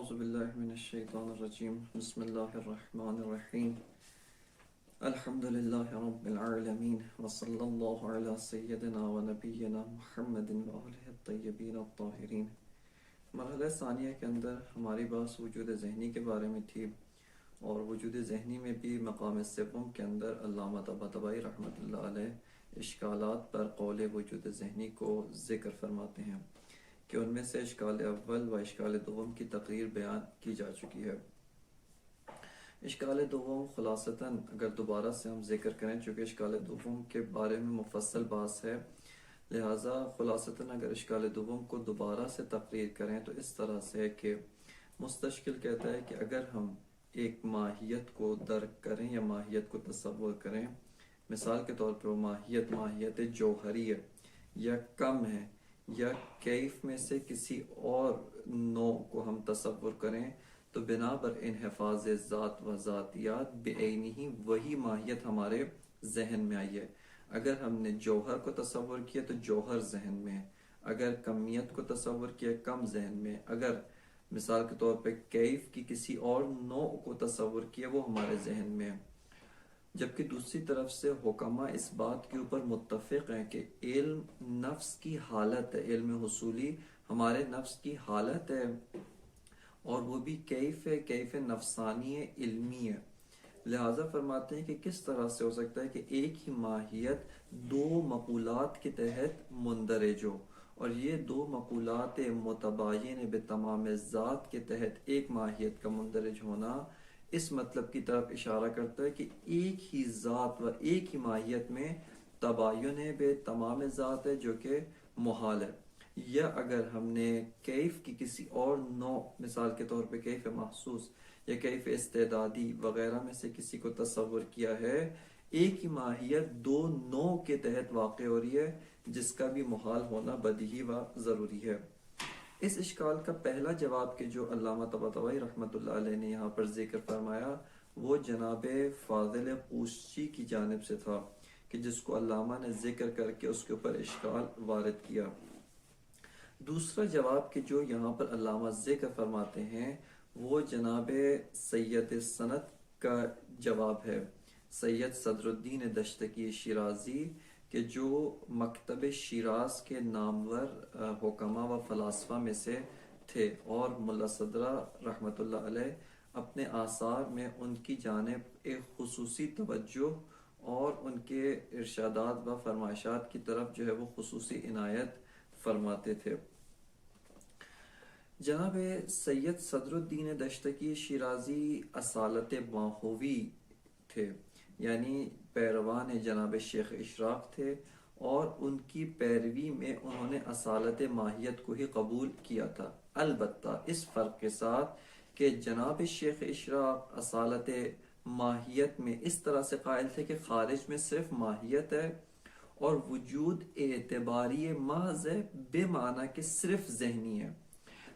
اعوذ باللہ من الشیطان الرجیم بسم اللہ الرحمن الرحیم الحمد للہ رب العالمین وصلی اللہ علی سیدنا و نبینا محمد وآلہ الطیبین الطاہرین۔ مرحلہ ثانیہ کے اندر ہماری بات وجود ذہنی کے بارے میں تھی، اور وجود ذہنی میں بھی مقام سوم کے اندر علامہ طباطبائی رحمۃ اللہ علیہ اشکالات پر قول وجود ذہنی کو ذکر فرماتے ہیں کہ ان میں سے اشکال اول و اشکال دوم کی تقریر بیان کی جا چکی ہے۔ اشکال دوم خلاصتاً اگر دوبارہ سے ہم ذکر کریں، چونکہ اشکال دوم کے بارے میں مفصل بحث ہے، لہٰذا خلاصتاً اگر اشکال دوم کو دوبارہ سے تقریر کریں تو اس طرح سے کہ مستشکل کہتا ہے کہ اگر ہم ایک ماہیت کو درک کریں یا ماہیت کو تصور کریں، مثال کے طور پر وہ ماہیت جوہری ہے یا کم ہے، یا کیف میں سے کسی اور نوع کو ہم تصور کریں، تو بنا بر انحفاظ ذات و ذاتیات بعینہ وہی ماہیت ہمارے ذہن میں آئی ہے۔ اگر ہم نے جوہر کو تصور کیا تو جوہر ذہن میں ہے، اگر کمیت کو تصور کیا کم ذہن میں، اگر مثال کے طور پہ کیف کی کسی اور نوع کو تصور کیا وہ ہمارے ذہن میں ہے۔ جبکہ دوسری طرف سے حکماء اس بات کے اوپر متفق ہیں کہ علم نفس کی حالت ہے، علم حصولی ہمارے نفس کی حالت ہے، اور وہ بھی کیف نفسانی علمی ہے۔ لہذا فرماتے ہیں کہ کس طرح سے ہو سکتا ہے کہ ایک ہی ماہیت دو مقولات کے تحت مندرج ہو، اور یہ دو مقولات متباین بتمام ذات کے تحت ایک ماہیت کا مندرج ہونا اس مطلب کی طرف اشارہ کرتا ہے کہ ایک ہی ذات و ایک ہی ماہیت میں تباین بے تمام ذات ہے جو کہ محال ہے۔ یا اگر ہم نے کیف کی کسی اور نوع، مثال کے طور پہ کیف محسوس یا کیف استعدادی وغیرہ میں سے کسی کو تصور کیا ہے، ایک ہی ماہیت دو نوع کے تحت واقع ہو رہی ہے جس کا بھی محال ہونا بدیہی و ضروری ہے۔ اس اشکال کا پہلا جواب کہ جو علامہ طباطبائی رحمۃ اللہ علیہ نے یہاں پر ذکر فرمایا وہ جناب فاضل قوشچی کی جانب سے تھا، کہ جس کو علامہ نے ذکر کر کے اس کے اوپر اشکال وارد کیا۔ دوسرا جواب کہ جو یہاں پر علامہ ذکر فرماتے ہیں وہ جناب سید سند کا جواب ہے، سید صدر الدین دشتگی شیرازی، کہ جو مکتب شیراز کے نامور حکماء و فلاسفہ میں سے تھے، اور ملا صدرہ رحمۃ اللہ علیہ اپنے آثار میں ان کی جانب ایک خصوصی توجہ اور ان کے ارشادات و فرمائشات کی طرف جو ہے وہ خصوصی عنایت فرماتے تھے۔ جناب سید صدر الدین دشتگی شیرازی اصالت ماہوی تھے، یعنی پیروان جناب شیخ اشراق تھے، اور ان کی پیروی میں انہوں نے اصالت ماہیت کو ہی قبول کیا تھا، البتہ اس فرق کے ساتھ کہ جناب شیخ اشراق اصالت ماہیت میں اس طرح سے قائل تھے کہ خارج میں صرف ماہیت ہے اور وجود اعتباری محض ہے، بے معنی کہ صرف ذہنی ہے۔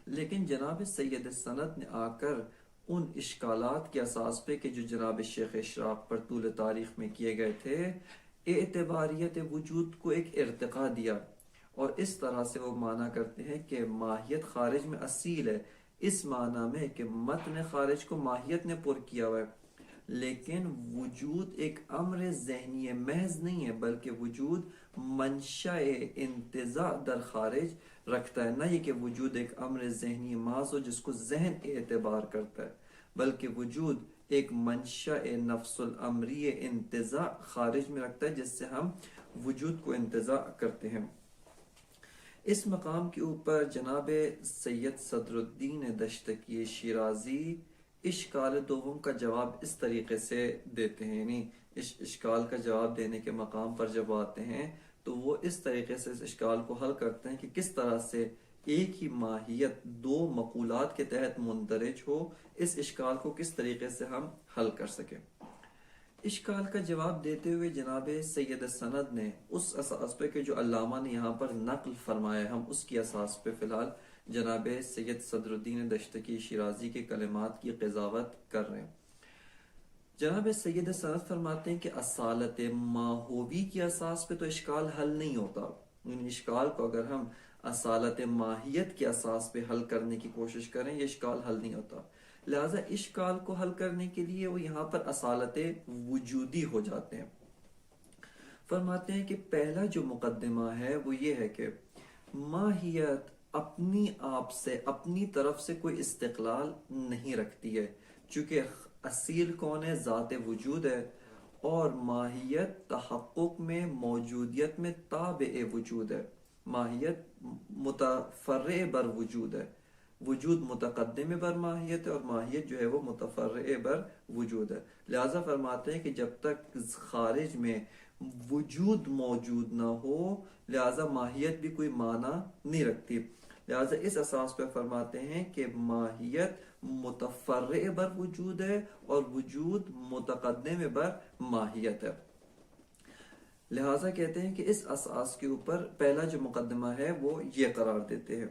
لیکن جناب سید سند نے آ کر ان اشکالات کے اساس پہ کہ جو جناب شیخ اشراق پر طول تاریخ میں کیے گئے تھے، اعتباریت وجود کو ایک ارتقا دیا، اور اس طرح سے وہ معنی کرتے ہیں کہ ماہیت خارج میں اصیل ہے، اس معنی میں کہ متن خارج کو ماہیت نے پر کیا ہوا ہے، لیکن وجود ایک امر ذہنی محض نہیں ہے، بلکہ وجود منشأ انتزاع در خارج رکھتا ہے، نہ یہ کہ وجود ایک امر ذہنی محض ہو جس کو ذہن اعتبار کرتا ہے، بلکہ وجود ایک منشأ نفس الامری انتزاع خارج میں رکھتا ہے جس سے ہم وجود کو انتزاع کرتے ہیں۔ اس مقام کے اوپر جناب سید صدر الدین دشتگی شیرازی اشکال دوم کا جواب اس طریقے سے دیتے ہیں، یعنی اس اشکال کا جواب دینے کے مقام پر جب آتے ہیں تو وہ اس طریقے سے اس اشکال کو حل کرتے ہیں کہ کس طرح سے ایک ہی ماہیت دو مقولات کے تحت مندرج ہو، اس اشکال کو کس طریقے سے ہم حل کر سکیں۔ اشکال کا جواب دیتے ہوئے جناب سید سند نے اس اساس پہ کہ جو علامہ نے یہاں پر نقل فرمایا، ہم اس کی اساس پہ فی الحال جناب سید صدر الدین دشتگی شیرازی کے کلمات کی قضاوت کر رہے ہیں۔ جناب سید سند فرماتے ہیں کہ اصالت ماہوی کی اساس پہ تو اشکال حل نہیں ہوتا، ان اشکال کو اگر ہم اصالت ماہیت کے اساس پہ حل کرنے کی کوشش کریں، یہ اشکال حل نہیں ہوتا۔ لہٰذا اشکال کو حل کرنے کے لیے وہ یہاں پر اصالت وجودی ہو جاتے ہیں۔ فرماتے ہیں کہ پہلا جو مقدمہ ہے وہ یہ ہے کہ ماہیت اپنی آپ سے، اپنی طرف سے کوئی استقلال نہیں رکھتی ہے، چونکہ اصیل کون ہے؟ ذات وجود ہے، اور ماہیت تحقق میں، موجودیت میں تابع وجود ہے۔ ماہیت متفرع بر وجود ہے، وجود متقدم بر ماہیت ہے، اور ماہیت جو ہے وہ متفرع بر وجود ہے۔ لہذا فرماتے ہیں کہ جب تک خارج میں وجود موجود نہ ہو، لہذا ماہیت بھی کوئی معنی نہیں رکھتی۔ لہذا اس اساس پہ فرماتے ہیں کہ ماہیت متفرع بر وجود ہے اور وجود متقدم بر ماہیت ہے۔ لہذا کہتے ہیں کہ اس اساس کے اوپر پہلا جو مقدمہ ہے وہ یہ قرار دیتے ہیں۔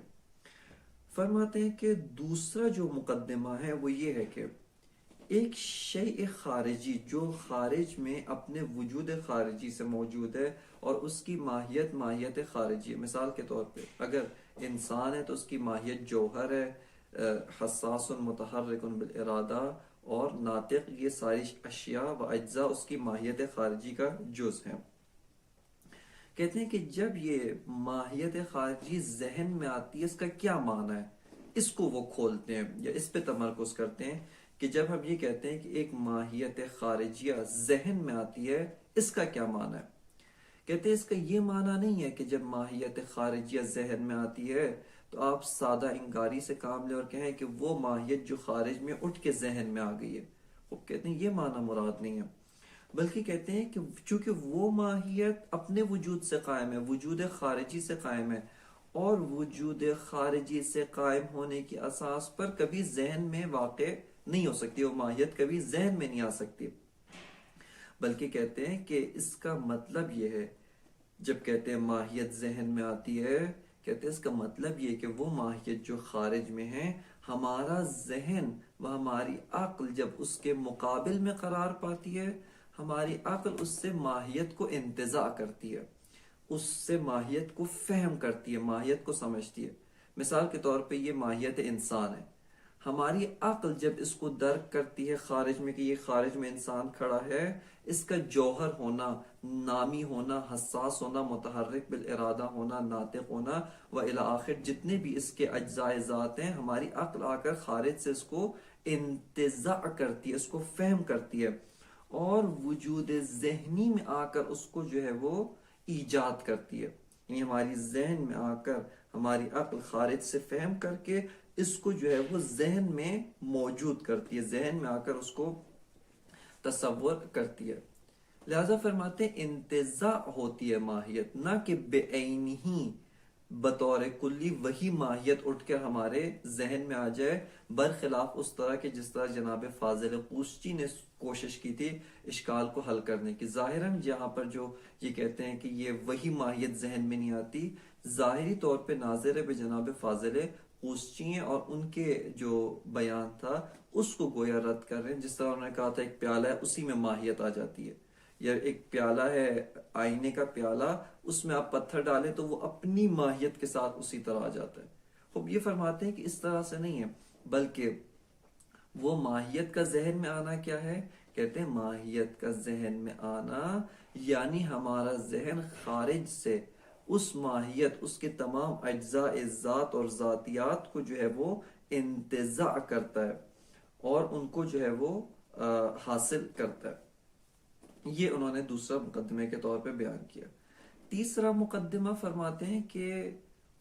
فرماتے ہیں کہ دوسرا جو مقدمہ ہے وہ یہ ہے کہ ایک شیء خارجی جو خارج میں اپنے وجود خارجی سے موجود ہے اور اس کی ماہیت ماہیت خارجی ہے۔ مثال کے طور پہ اگر انسان ہے تو اس کی ماہیت جوہر ہے، حساس متحرک بالارادہ اور ناطق، یہ ساری اشیاء و اجزاء اس کی ماہیت خارجی کا جز ہیں۔ کہتے ہیں کہ جب یہ ماہیت خارجی ذہن میں آتی ہے، اس کا کیا معنی ہے، اس کو وہ کھولتے ہیں یا اس پہ تمرکز کرتے ہیں کہ جب ہم یہ کہتے ہیں کہ ایک ماہیت خارجیہ ذہن میں آتی ہے، اس کا کیا معنی ہے؟ کہتے ہیں اس کا یہ معنی نہیں ہے کہ جب ماہیت خارجیہ ذہن میں آتی ہے تو آپ سادہ انکاری سے کام لیں اور کہیں کہ وہ ماہیت جو خارج میں اٹھ کے ذہن میں آ گئی ہے۔ وہ کہتے ہیں یہ معنی مراد نہیں ہے، بلکہ کہتے ہیں کہ چونکہ وہ ماہیت اپنے وجود سے قائم ہے، وجود خارجی سے قائم ہے، اور وجود خارجی سے قائم ہونے کی اساس پر کبھی ذہن میں واقع نہیں ہو سکتی، وہ ماہیت کبھی ذہن میں نہیں آ سکتی۔ بلکہ کہتے ہیں کہ اس کا مطلب یہ ہے، جب کہتے ہیں ماہیت ذہن میں آتی ہے، کہتے ہیں اس کا مطلب یہ کہ وہ ماہیت جو خارج میں ہے، ہمارا ذہن و ہماری عقل جب اس کے مقابل میں قرار پاتی ہے، ہماری عقل اس سے ماہیت کو انتزاع کرتی ہے، اس سے ماہیت کو فہم کرتی ہے، ماہیت کو سمجھتی ہے۔ مثال کے طور پہ یہ ماہیت انسان ہے، ہماری عقل جب اس کو درک کرتی ہے خارج میں کہ یہ خارج میں انسان کھڑا ہے، اس کا جوہر ہونا، نامی ہونا، حساس ہونا، متحرک بالارادہ ہونا، ناطق ہونا و الی آخر جتنے بھی اس کے اجزاء ذات ہیں، ہماری عقل آ کر خارج سے اس کو انتزاع کرتی ہے، اس کو فہم کرتی ہے، اور وجود ذہنی میں آ کر اس کو جو ہے وہ ایجاد کرتی ہے۔ یعنی ہماری ذہن میں آ کر ہماری عقل خارج سے فہم کر کے اس کو جو ہے وہ ذہن میں موجود کرتی ہے، ذہن میں آ کر اس کو تصور کرتی ہے۔ لہذا فرماتے ہیں انتزاع ہوتی ہے ماہیت، نہ کہ بے عینی بطور کلی وہی ماہیت اٹھ کر ہمارے ذہن میں آ جائے، برخلاف اس طرح کے جس طرح جناب فاضل قوسچی نے کوشش کی تھی اشکال کو حل کرنے کی۔ ظاہراً یہاں پر جو یہ کہتے ہیں کہ یہ وہی ماہیت ذہن میں نہیں آتی، ظاہری طور پہ ناظر بے جناب فاضل قوسچی ہیں، اور ان کے جو بیان تھا اس کو گویا رد کر رہے ہیں۔ جس طرح انہوں نے کہا تھا ایک پیالہ ہے، اسی میں ماہیت آ جاتی ہے، یا ایک پیالہ ہے آئینے کا پیالہ، اس میں آپ پتھر ڈالیں تو وہ اپنی ماہیت کے ساتھ اسی طرح آ جاتا ہے۔ اب یہ فرماتے ہیں کہ اس طرح سے نہیں ہے، بلکہ وہ ماہیت کا ذہن میں آنا کیا ہے؟ کہتے ہیں ماہیت کا ذہن میں آنا یعنی ہمارا ذہن خارج سے اس ماہیت، اس کے تمام اجزاء ذات اور ذاتیات کو جو ہے وہ انتزاع کرتا ہے اور ان کو جو ہے وہ حاصل کرتا ہے۔ یہ انہوں نے دوسرا مقدمے کے طور پہ بیان کیا۔ تیسرا مقدمہ فرماتے ہیں کہ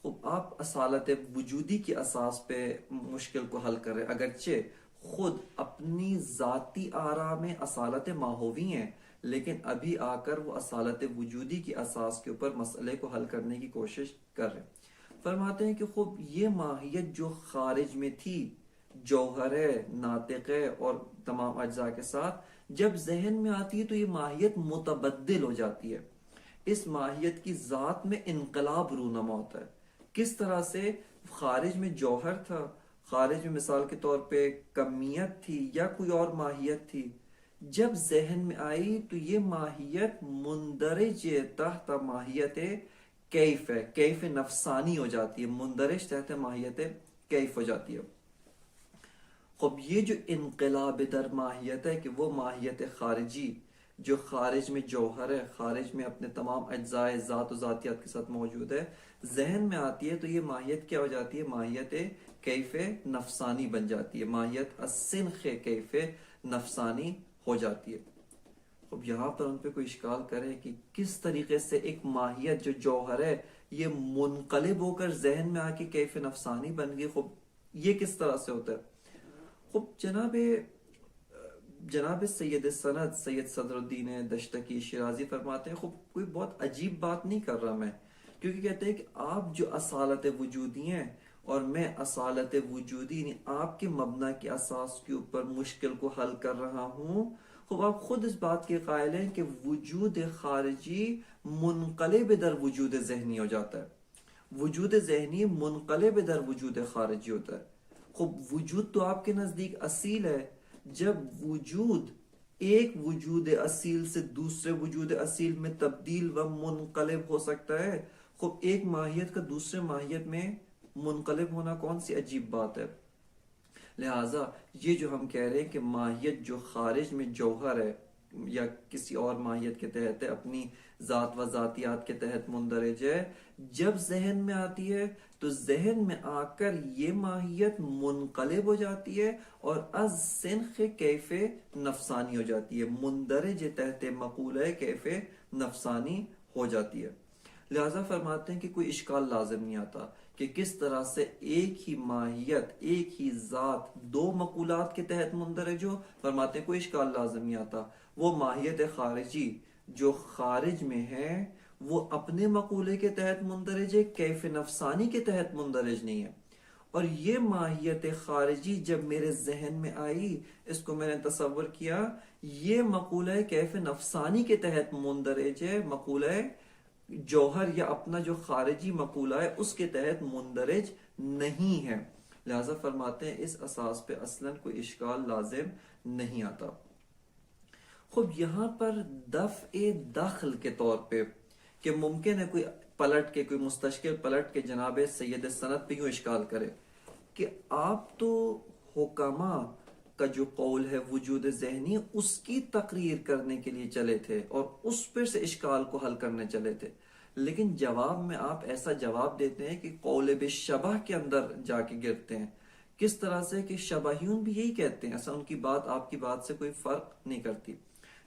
آپ اصالت وجودی کی اساس پہ مشکل کو حل کریں، اگرچہ خود اپنی ذاتی آراء میں اصالت ماہوی ہیں، لیکن ابھی آ کر وہ اصالت وجودی کی اساس کے اوپر مسئلے کو حل کرنے کی کوشش کر رہے ہیں۔ فرماتے ہیں کہ خوب یہ ماہیت جو خارج میں تھی، جوہر ہے، ناطق ہے اور تمام اجزاء کے ساتھ، جب ذہن میں آتی ہے تو یہ ماہیت متبدل ہو جاتی ہے، اس ماہیت کی ذات میں انقلاب رونما ہوتا ہے۔ کس طرح سے؟ خارج میں جوہر تھا، خارج میں مثال کے طور پہ کمیت تھی یا کوئی اور ماہیت تھی، جب ذہن میں آئی تو یہ ماہیت مندرج تحت ماہیت کیف ہے، کیف نفسانی ہو جاتی ہے، مندرج تحت ماہیت کیف ہو جاتی ہے۔ خب یہ جو انقلاب در ماہیت ہے کہ وہ ماہیت خارجی جو خارج میں جوہر ہے، خارج میں اپنے تمام اجزاء ذات و ذاتیات کے ساتھ موجود ہے، ذہن میں آتی ہے تو یہ ماہیت کیا ہو جاتی ہے؟ ماہیت کیف نفسانی بن جاتی ہے، ماہیت السنخ کیف نفسانی ہو جاتی ہے۔ اب یہاں پر ان پہ کوئی اشکال کرے کہ کس طریقے سے ایک ماہیت جو جوہر ہے یہ منقلب ہو کر ذہن میں آ کے کیف نفسانی بن گئی، خب یہ کس طرح سے ہوتا ہے؟ خب جناب سید سند سید صدر الدین دشتقی شیرازی فرماتے ہیں، خب کوئی بہت عجیب بات نہیں کر رہا میں، کیونکہ کہتے ہیں کہ آپ جو اصالت وجودی ہیں اور میں اصالت وجودی، یعنی آپ کے مبنا کے اساس کے اوپر مشکل کو حل کر رہا ہوں۔ خب آپ خود اس بات کے قائل ہیں کہ وجود خارجی منقلب در وجود ذہنی ہو جاتا ہے، وجود ذہنی منقلب در وجود خارجی ہوتا ہے۔ خب وجود تو آپ کے نزدیک اصیل ہے، جب وجود ایک وجود اصیل سے دوسرے وجود اصیل میں تبدیل و منقلب ہو سکتا ہے، خب ایک ماہیت کا دوسرے ماہیت میں منقلب ہونا کون سی عجیب بات ہے؟ لہٰذا یہ جو ہم کہہ رہے ہیں کہ ماہیت جو خارج میں جوہر ہے یا کسی اور ماہیت کے تحت ہے، اپنی ذات و ذاتیات کے تحت مندرج ہے، جب ذہن میں آتی ہے تو ذہن میں آ کر یہ ماہیت منقلب ہو جاتی ہے اور از سنخ کیف نفسانی ہو جاتی ہے، مندرج تحت مقولہ کیف نفسانی ہو جاتی ہے۔ لہذا فرماتے ہیں کہ کوئی اشکال لازم نہیں آتا کہ کس طرح سے ایک ہی ماہیت، ایک ہی ذات دو مقولات کے تحت مندرج ہو۔ فرماتے ہیں کوئی اشکال لازم نہیں آتا، وہ ماہیت خارجی جو خارج میں ہے وہ اپنے مقولے کے تحت مندرج ہے، کیف نفسانی کے تحت مندرج نہیں ہے۔ اور یہ ماہیت خارجی جب میرے ذہن میں آئی، اس کو میں نے تصور کیا، یہ مقولہ کیف نفسانی کے تحت مندرج ہے، مقولہ جوہر یا اپنا جو خارجی مقولہ ہے اس کے تحت مندرج نہیں ہے۔ لہذا فرماتے ہیں اس اساس پہ اصلاً کوئی اشکال لازم نہیں آتا۔ خب یہاں پر دفع دخل کے طور پہ کہ ممکن ہے کوئی پلٹ کے، کوئی مستشکل پلٹ کے جناب سید سند پہ یوں اشکال کرے کہ آپ تو حکما کا جو قول ہے وجود ذہنی اس کی تقریر کرنے کے لیے چلے تھے اور اس پر سے اشکال کو حل کرنے چلے تھے، لیکن جواب میں آپ ایسا جواب دیتے ہیں کہ قول بالشبہ کے اندر جا کے گرتے ہیں۔ کس طرح سے کہ شبہیون بھی یہی کہتے ہیں، ایسا ان کی بات آپ کی بات سے کوئی فرق نہیں کرتی۔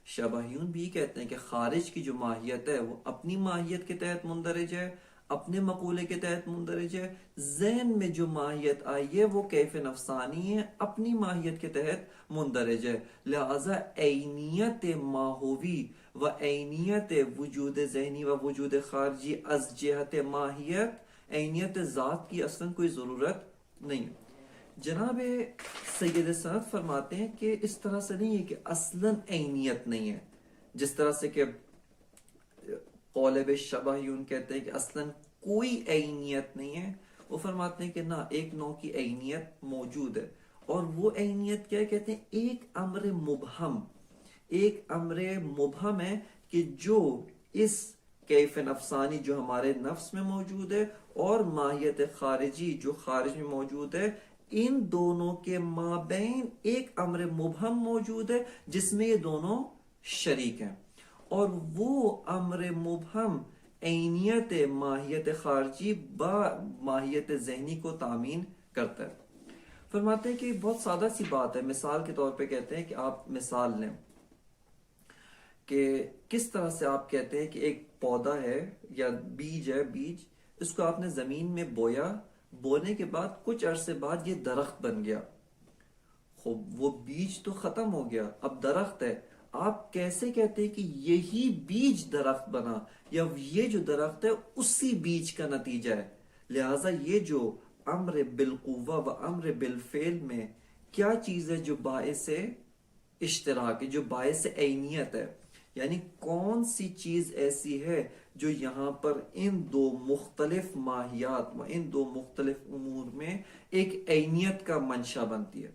شبہیون بھی کہتے ہیں کہ خارج کی جو ماہیت ہے وہ اپنی ماہیت کے تحت مندرج ہے، اپنے مقولے کے تحت مندرج ہے، ذہن میں جو ماہیت آئی ہے وہ کیف نفسانی ہے، اپنی ماہیت کے تحت مندرج ہے۔ لہذا عینیت ماہوی و عینیت وجود ذہنی و وجود خارجی از جہت ماہیت، عینیت ذات کی اصلا کوئی ضرورت نہیں۔ جناب سید سند فرماتے ہیں کہ اس طرح سے نہیں ہے کہ اصلاً عینیت نہیں ہے، جس طرح سے کہ قول بالشبہیون کہتے ہیں کہ اصلاً کوئی عینیت نہیں ہے۔ وہ فرماتے ہیں کہ نہ، ایک نوع کی عینیت موجود ہے، اور وہ عینیت کیا کہتے ہیں؟ ایک امر مبہم، ایک امر مبہم ہے کہ جو اس کیف نفسانی جو ہمارے نفس میں موجود ہے اور ماہیت خارجی جو خارج میں موجود ہے، ان دونوں کے مابین ایک امر مبہم موجود ہے جس میں یہ دونوں شریک ہیں، اور وہ امر مبہم عینیت ماہیت خارجی با ماہیت ذہنی کو تامین کرتا ہے۔ فرماتے ہیں کہ بہت سادہ سی بات ہے، مثال کے طور پہ کہتے ہیں کہ آپ مثال لیں کہ کس طرح سے آپ کہتے ہیں کہ ایک پودا ہے یا بیج ہے، بیج اس کو آپ نے زمین میں بویا، بونے کے بعد کچھ عرصے بعد یہ درخت بن گیا۔ خوب وہ بیج تو ختم ہو گیا، اب درخت ہے۔ آپ کیسے کہتے ہیں کہ یہی بیج درخت بنا، یا یہ جو درخت ہے اسی بیج کا نتیجہ ہے؟ لہٰذا یہ جو امر بالقوہ و امر بالفعل میں کیا چیز ہے جو باعث اشتراک ہے، جو باعث عینیت ہے؟ یعنی کون سی چیز ایسی ہے جو یہاں پر ان دو مختلف ماہیات و ان دو مختلف امور میں ایک عینیت کا منشا بنتی ہے؟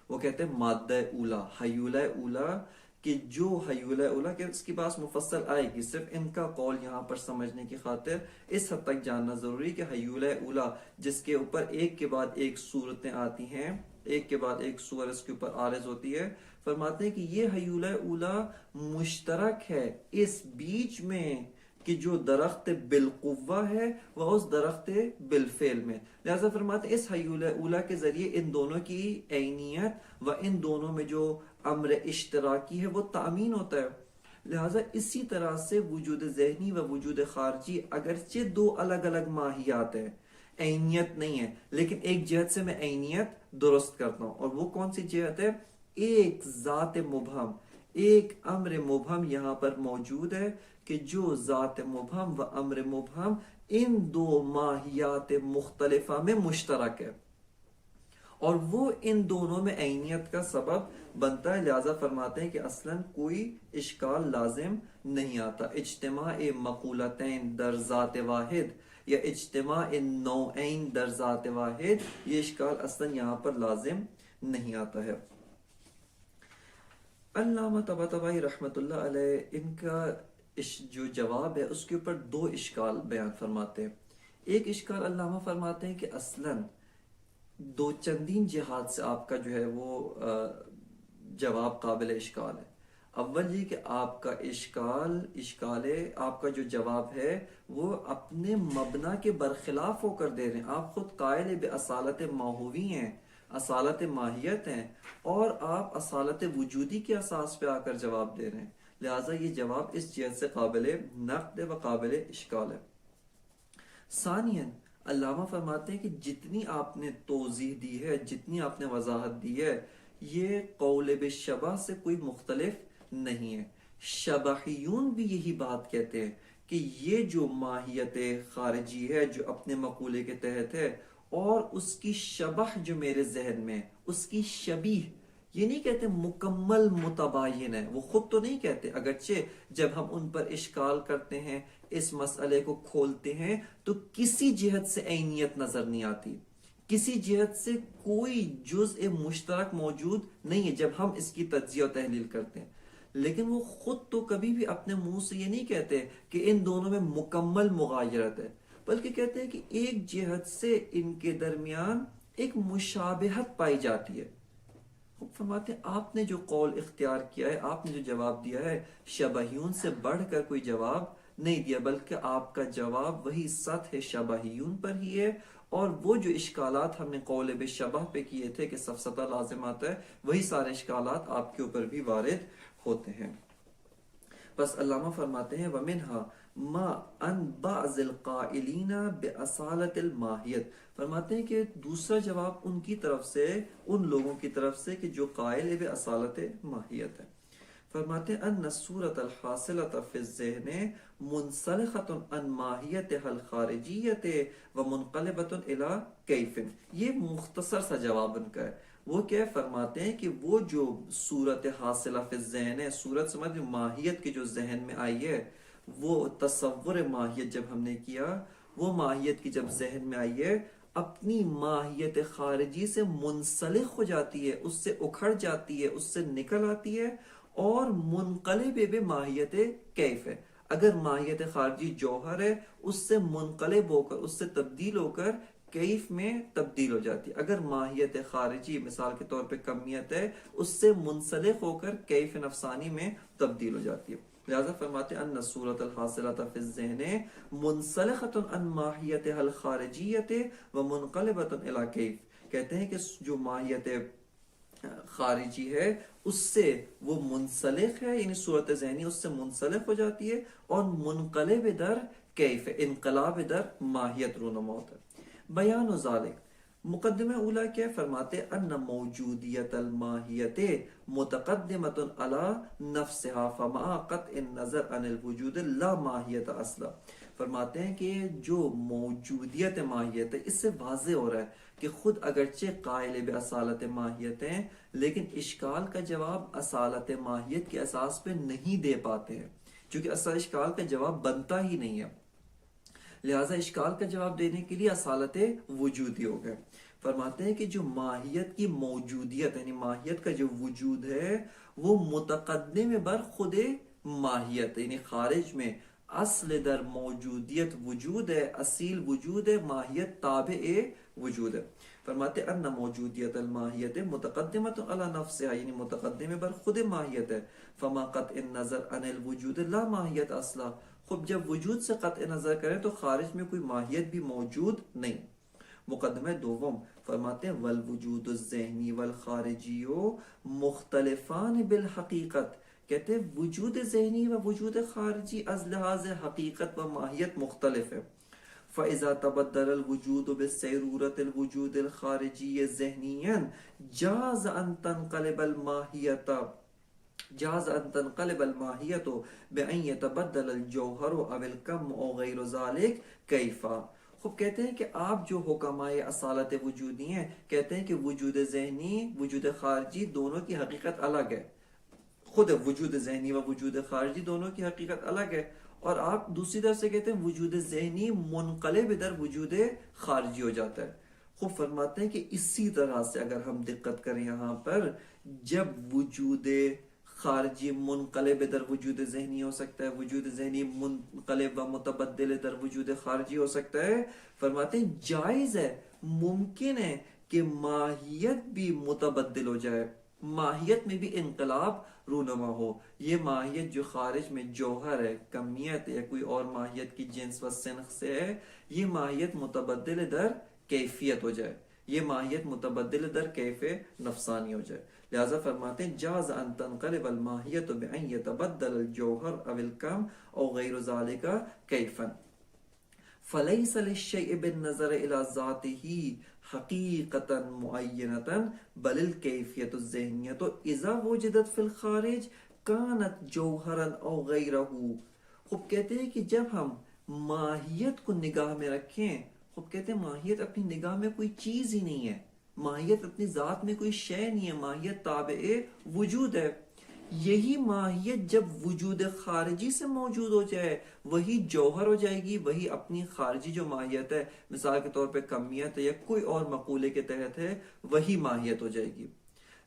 وہ کہتے ہیں مادہ اولا، حیولہ اولا، کہ جو حیول اولا کہ اس کی بات مفصل آئے گی، صرف ان کا قول یہاں پر سمجھنے کی خاطر اس حد تک جاننا ضروری کہ حیول اولا جس کے اوپر ایک کے بعد ایک صورتیں آتی ہیں، ایک کے بعد ایک سور اس کے اوپر عارض ہوتی ہے، فرماتے ہیں کہ یہ حیول اولا مشترک ہے اس بیچ میں کہ جو درخت بالقوہ ہے وہ اس درخت بالفعل میں، لہذا فرماتے ہیں اس حیول اولا کے ذریعے ان دونوں کی عینیت و ان دونوں میں جو امر اشتراکی ہے وہ تامین ہوتا ہے۔ لہذا اسی طرح سے وجود ذہنی و وجود خارجی اگرچہ دو الگ الگ ماہیات ہیں، عینیت نہیں ہے، لیکن ایک جہت سے میں عینیت درست کرتا ہوں، اور وہ کون سی جہت ہے؟ ایک ذات مبہم، ایک امر مبہم یہاں پر موجود ہے کہ جو ذات مبہم و امر مبہم ان دو ماہیات مختلفہ میں مشترک ہے، اور وہ ان دونوں میں عینیت کا سبب بنتا ہے۔ لہذا فرماتے ہیں کہ اصلاً کوئی اشکال لازم نہیں آتا، اجتماع مقولتین در ذات واحد یا اجتماع نوعین در ذات واحد، یہ اشکال اصلاً یہاں پر لازم نہیں آتا ہے۔ علامہ طباطبائی رحمۃ اللہ علیہ ان کا جو جواب ہے اس کے اوپر دو اشکال بیان فرماتے ہیں۔ ایک اشکال علامہ فرماتے ہیں کہ اصلاً دو چندین جہات سے آپ کا جو ہے وہ جواب قابل اشکال ہے۔ اول یہ کہ آپ کا اشکال آپ کا جو جواب ہے وہ اپنے مبنا کے برخلاف ہو کر دے رہے ہیں۔ آپ خود قائل باصالت ماہوی ہیں، اصالت ماہیت ہیں، اور آپ اصالت وجودی کے اساس پہ آ کر جواب دے رہے ہیں، لہٰذا یہ جواب اس جہت سے قابل نقد و قابل اشکال ہے۔ ثانیاً علامہ فرماتے ہیں کہ جتنی آپ نے توضیح دی ہے، جتنی آپ نے وضاحت دی ہے، یہ قول بالشبہ سے کوئی مختلف نہیں ہے۔ شبحیون بھی یہی بات کہتے ہیں کہ یہ جو ماہیت خارجی ہے جو اپنے مقولے کے تحت ہے، اور اس کی شبح جو میرے ذہن میں، اس کی شبیہ، یہ نہیں کہتے مکمل متباین ہے، وہ خود تو نہیں کہتے، اگرچہ جب ہم ان پر اشکال کرتے ہیں، اس مسئلے کو کھولتے ہیں تو کسی جہت سے عینیت نظر نہیں آتی، کسی جہت سے کوئی جزء مشترک موجود نہیں ہے جب ہم اس کی تجزیہ و تحلیل کرتے ہیں، لیکن وہ خود تو کبھی بھی اپنے منہ سے یہ نہیں کہتے کہ ان دونوں میں مکمل مغایرت ہے، بلکہ کہتے ہیں کہ ایک جہت سے ان کے درمیان ایک مشابہت پائی جاتی ہے۔ فرماتے ہیں آپ نے جو قول اختیار کیا ہے، آپ نے جو جواب دیا ہے، شبہیون سے بڑھ کر کوئی جواب نہیں دیا، بلکہ آپ کا جواب وہی سطح شبہیون پر ہی ہے، اور وہ جو اشکالات ہم نے قول بالشبہ پہ کیے تھے کہ سفسطہ لازم آتا ہے، وہی سارے اشکالات آپ کے اوپر بھی وارد ہوتے ہیں۔ بس علامہ فرماتے ہیں وَمِنْهَا مَا أَنْ بَعْضِ الْقَائِلِينَ بِأَصَالَةِ الْمَاهِيَةِ، فرماتے ہیں کہ دوسرا جواب ان کی طرف سے، ان لوگوں کی طرف سے کہ جو قائل بِأَصَالَةِ ماہیت ہے، فرماتے ہیں أَنَّ الصُّورَةَ الْحَاصِلَةَ فِي الذِّهْنِ مُنْسَلِخَةٌ عَنْ مَاهِيَتِهَا الْخَارِجِيَّةِ وَمُنْقَلِبَةٌ إِلَى كَيْفٍ۔ یہ مختصر سا جواب ان کا ہے۔ وہ کیا فرماتے ہیں کہ وہ جو صورت حاصلہ فی الذہن ہے، صورت سمجھ ماہیت کی جو ذہن میں آئی ہے، وہ تصور ماہیت جب ہم نے کیا، وہ ماہیت کی جب ذہن میں آئی ہے، اپنی ماہیت خارجی سے منسلخ ہو جاتی ہے، اس سے اکھڑ جاتی ہے، اس سے نکل آتی ہے، اور منقلب بے ماہیت کیف ہے۔ اگر ماہیت خارجی جوہر ہے، اس سے منقلب ہو کر، اس سے تبدیل ہو کر کیف میں تبدیل ہو جاتی ہے۔ اگر ماہیت خارجی مثال کے طور پہ کمیت ہے، اس سے منسلخ ہو کر کیف نفسانی میں تبدیل ہو جاتی ہے۔ لہذا فرماتے ہیں ان الصورۃ الحاصلۃ فی الذہن منسلخۃ عن ماہیتها الخارجیۃ ومنقلبۃ الی کیف، کہتے ہیں کہ جو ماہیت خارجی ہے اس سے وہ منسلخ ہے، یعنی صورت ذہنی اس سے منسلخ ہو جاتی ہے، اور منقلب در کیف، انقلاب در ماہیت رونما ہوتا ہے۔ بیان و ذالک، مقدمہ اولا کیا فرماتے ان موجودیت الماہیت متقدمۃ علی نفسها فمع قطع النظر عن الوجود لا ماہیت اصلا، فرماتے ہیں کہ جو موجودیت ماہیت ہے، اس سے واضح ہو رہا ہے کہ خود اگرچہ قائل باصالت ماہیت ہیں، لیکن اشکال کا جواب اصالت ماہیت کے اساس پہ نہیں دے پاتے ہیں، چونکہ اصل اشکال کا جواب بنتا ہی نہیں ہے، لہٰذا اشکال کا جواب دینے کے لیے اصالت وجودی ہو گئے۔ فرماتے ہیں کہ جو ماہیت کی موجودیت یعنی ماہیت کا جو وجود ہے وہ متقدم بر خود ماہیت یعنی خارج میں اصل در موجودیت وجود ہے، اصیل وجود ہے، ماہیت تابع وجود ہے۔ فرماتے ان موجودیت الماہیت متقدمت علی نفسها یعنی متقدم بر خود ماہیت ہے۔ فما قطع النظر عن الوجود لا ماہیت اصلا، خب جب وجود سے قطع نظر کریں تو خارج میں کوئی ماہیت بھی موجود نہیں۔ مقدمہ دوم فرماتے ہیں والوجود الذہنی والخارجی مختلفان بالحقیقت، کہتے ہیں وجود ذہنی و وجود خارجی از لحاظ حقیقت و ماہیت مختلف ہے۔ فَإِذَا تَبَدَّلَ الْوُجُودُ بِالسَّيْرُورَةِ الْوُجُودِ الْخَارِجِيِّ ذَهْنِيًّا جَازَ أَن تَنْقَلِبَ الْمَاهِيَّةُ بِأَن يَتَبَدَّلَ الْجَوْهَرُ أَوِ الْكَمُّ أَوْ غَيْرُ ذَلِكَ كَيْفَ۔ خوب کہتے ہیں کہ آپ جو حکمائے اصالت وجودی ہیں کہتے ہیں کہ وجود ذہنی وجود خارجی دونوں کی حقیقت الگ ہے، خود وجود ذہنی و وجود خارجی دونوں کی حقیقت الگ ہے، اور آپ دوسری طرف سے کہتے ہیں وجود ذہنی منقلب در وجود خارجی ہو جاتا ہے۔ خوب فرماتے ہیں کہ اسی طرح سے اگر ہم دقت کریں یہاں پر، جب وجود خارجی منقلب در وجود ذہنی ہو سکتا ہے، وجود ذہنی منقلب و متبدل در وجود خارجی ہو سکتا ہے، فرماتے ہیں جائز ہے، ممکن ہے کہ ماہیت بھی متبدل ہو جائے، ماہیت میں بھی انقلاب رونما ہو۔ یہ ماہیت جو خارج میں جوہر ہے، کمیت یا کوئی اور ماہیت کی جنس و سنخ سے ہے، یہ ماہیت متبدل در کیفیت ہو جائے، یہ ماہیت متبدل در کیف نفسانی ہو جائے۔ لہذا فرماتے ہیں جاز ان تنقلب الماہیت بان یتبدل الجوہر او الکم او غیر ذالک کیفا فلیس للشیء بالنظر الى ذاته حقیقتا معینتا بل الکیفیت الذہنیت اذا وجدت فی الخارج کانت جوہرا او غیرہ۔ خوب کہتے ہیں کہ جب ہم ماہیت کو نگاہ میں رکھیں، خوب کہتے ہیں ماہیت اپنی نگاہ میں کوئی چیز ہی نہیں ہے، ماہیت اپنی ذات میں کوئی شے نہیں ہے، ماہیت تابع وجود ہے۔ یہی ماہیت جب وجود خارجی سے موجود ہو جائے وہی جوہر ہو جائے گی، وہی اپنی خارجی جو ماہیت ہے، مثال کے طور پہ کمیت ہے یا کوئی اور مقولے کے تحت ہے، وہی ماہیت ہو جائے گی۔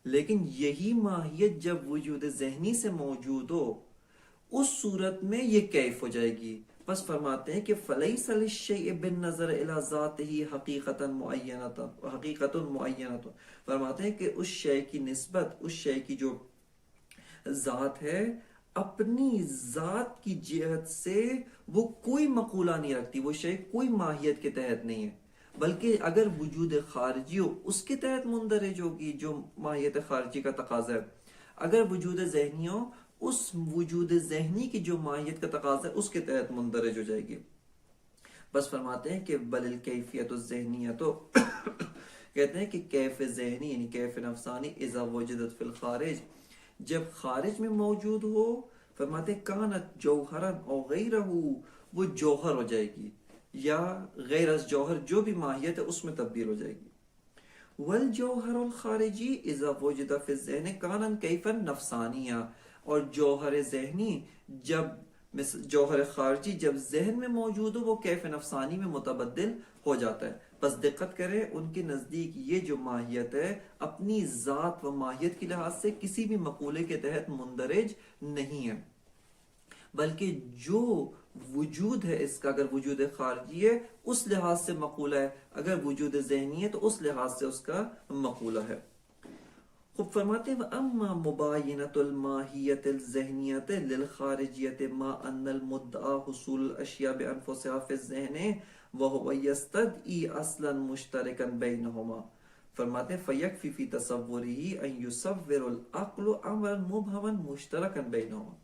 لیکن یہی ماہیت جب وجود ذہنی سے موجود ہو اس صورت میں یہ کیف ہو جائے گی۔ بس فرماتے ہیں کہ فلیس للشیء بالنظر الی ذاتہ حقیقتا معینۃ، فرماتے ہیں کہ اس شے کی نسبت، اس شے کی جو ذات ہے، اپنی ذات کی جہت سے وہ کوئی مقولہ نہیں رکھتی، وہ شے کوئی ماہیت کے تحت نہیں ہے، بلکہ اگر وجود خارجی ہو اس کے تحت مندرج ہوگی جو ماہیت خارجی کا تقاضا ہے، اگر وجود ذہنی ہو اس وجود ذہنی کی جو ماہیت کا تقاضا ہے اس کے تحت مندرج ہو جائے گی۔ بس فرماتے ہیں کہ بل الکیفیت الذہنیہ، تو کہتے ہیں کہ کیف ذہنی یعنی کیف نفسانی اذا وجدت فی الخارج، جب خارج میں موجود ہو، فرماتے ہیں کانت جوہرا او غیرہ، وہ جوہر ہو جائے گی یا غیر از جوہر جو بھی ماہیت ہے اس میں تبدیل ہو جائے گی۔ والجوہر الخارجی اذا وجد فی الذہن کانا کیفا نفسانیہ، اور جوہر ذہنی جب جوہر خارجی جب ذہن میں موجود ہو وہ کیف نفسانی میں متبدل ہو جاتا ہے۔ بس دقت کریں ان کے نزدیک یہ جو ماہیت ہے اپنی ذات و ماہیت کی لحاظ سے کسی بھی مقولے کے تحت مندرج نہیں ہے، بلکہ جو وجود ہے اس کا اگر وجود خارجی ہے اس لحاظ سے مقولہ ہے، اگر وجود ذہنی ہے تو اس لحاظ سے اس کا مقولہ ہے۔ خوب فرماتے ہیں اما مباینۃ الماہیت الذہنیت للخارجیت ما ان المدعا حصول الاشیاء بانفسها فی الذہن وهو یستدعی اصلا مشترکا بینہما، فرماتے ہیں فیکفی فی تصوره ان یصور العقل امرا مبہما مشترکا بینہما۔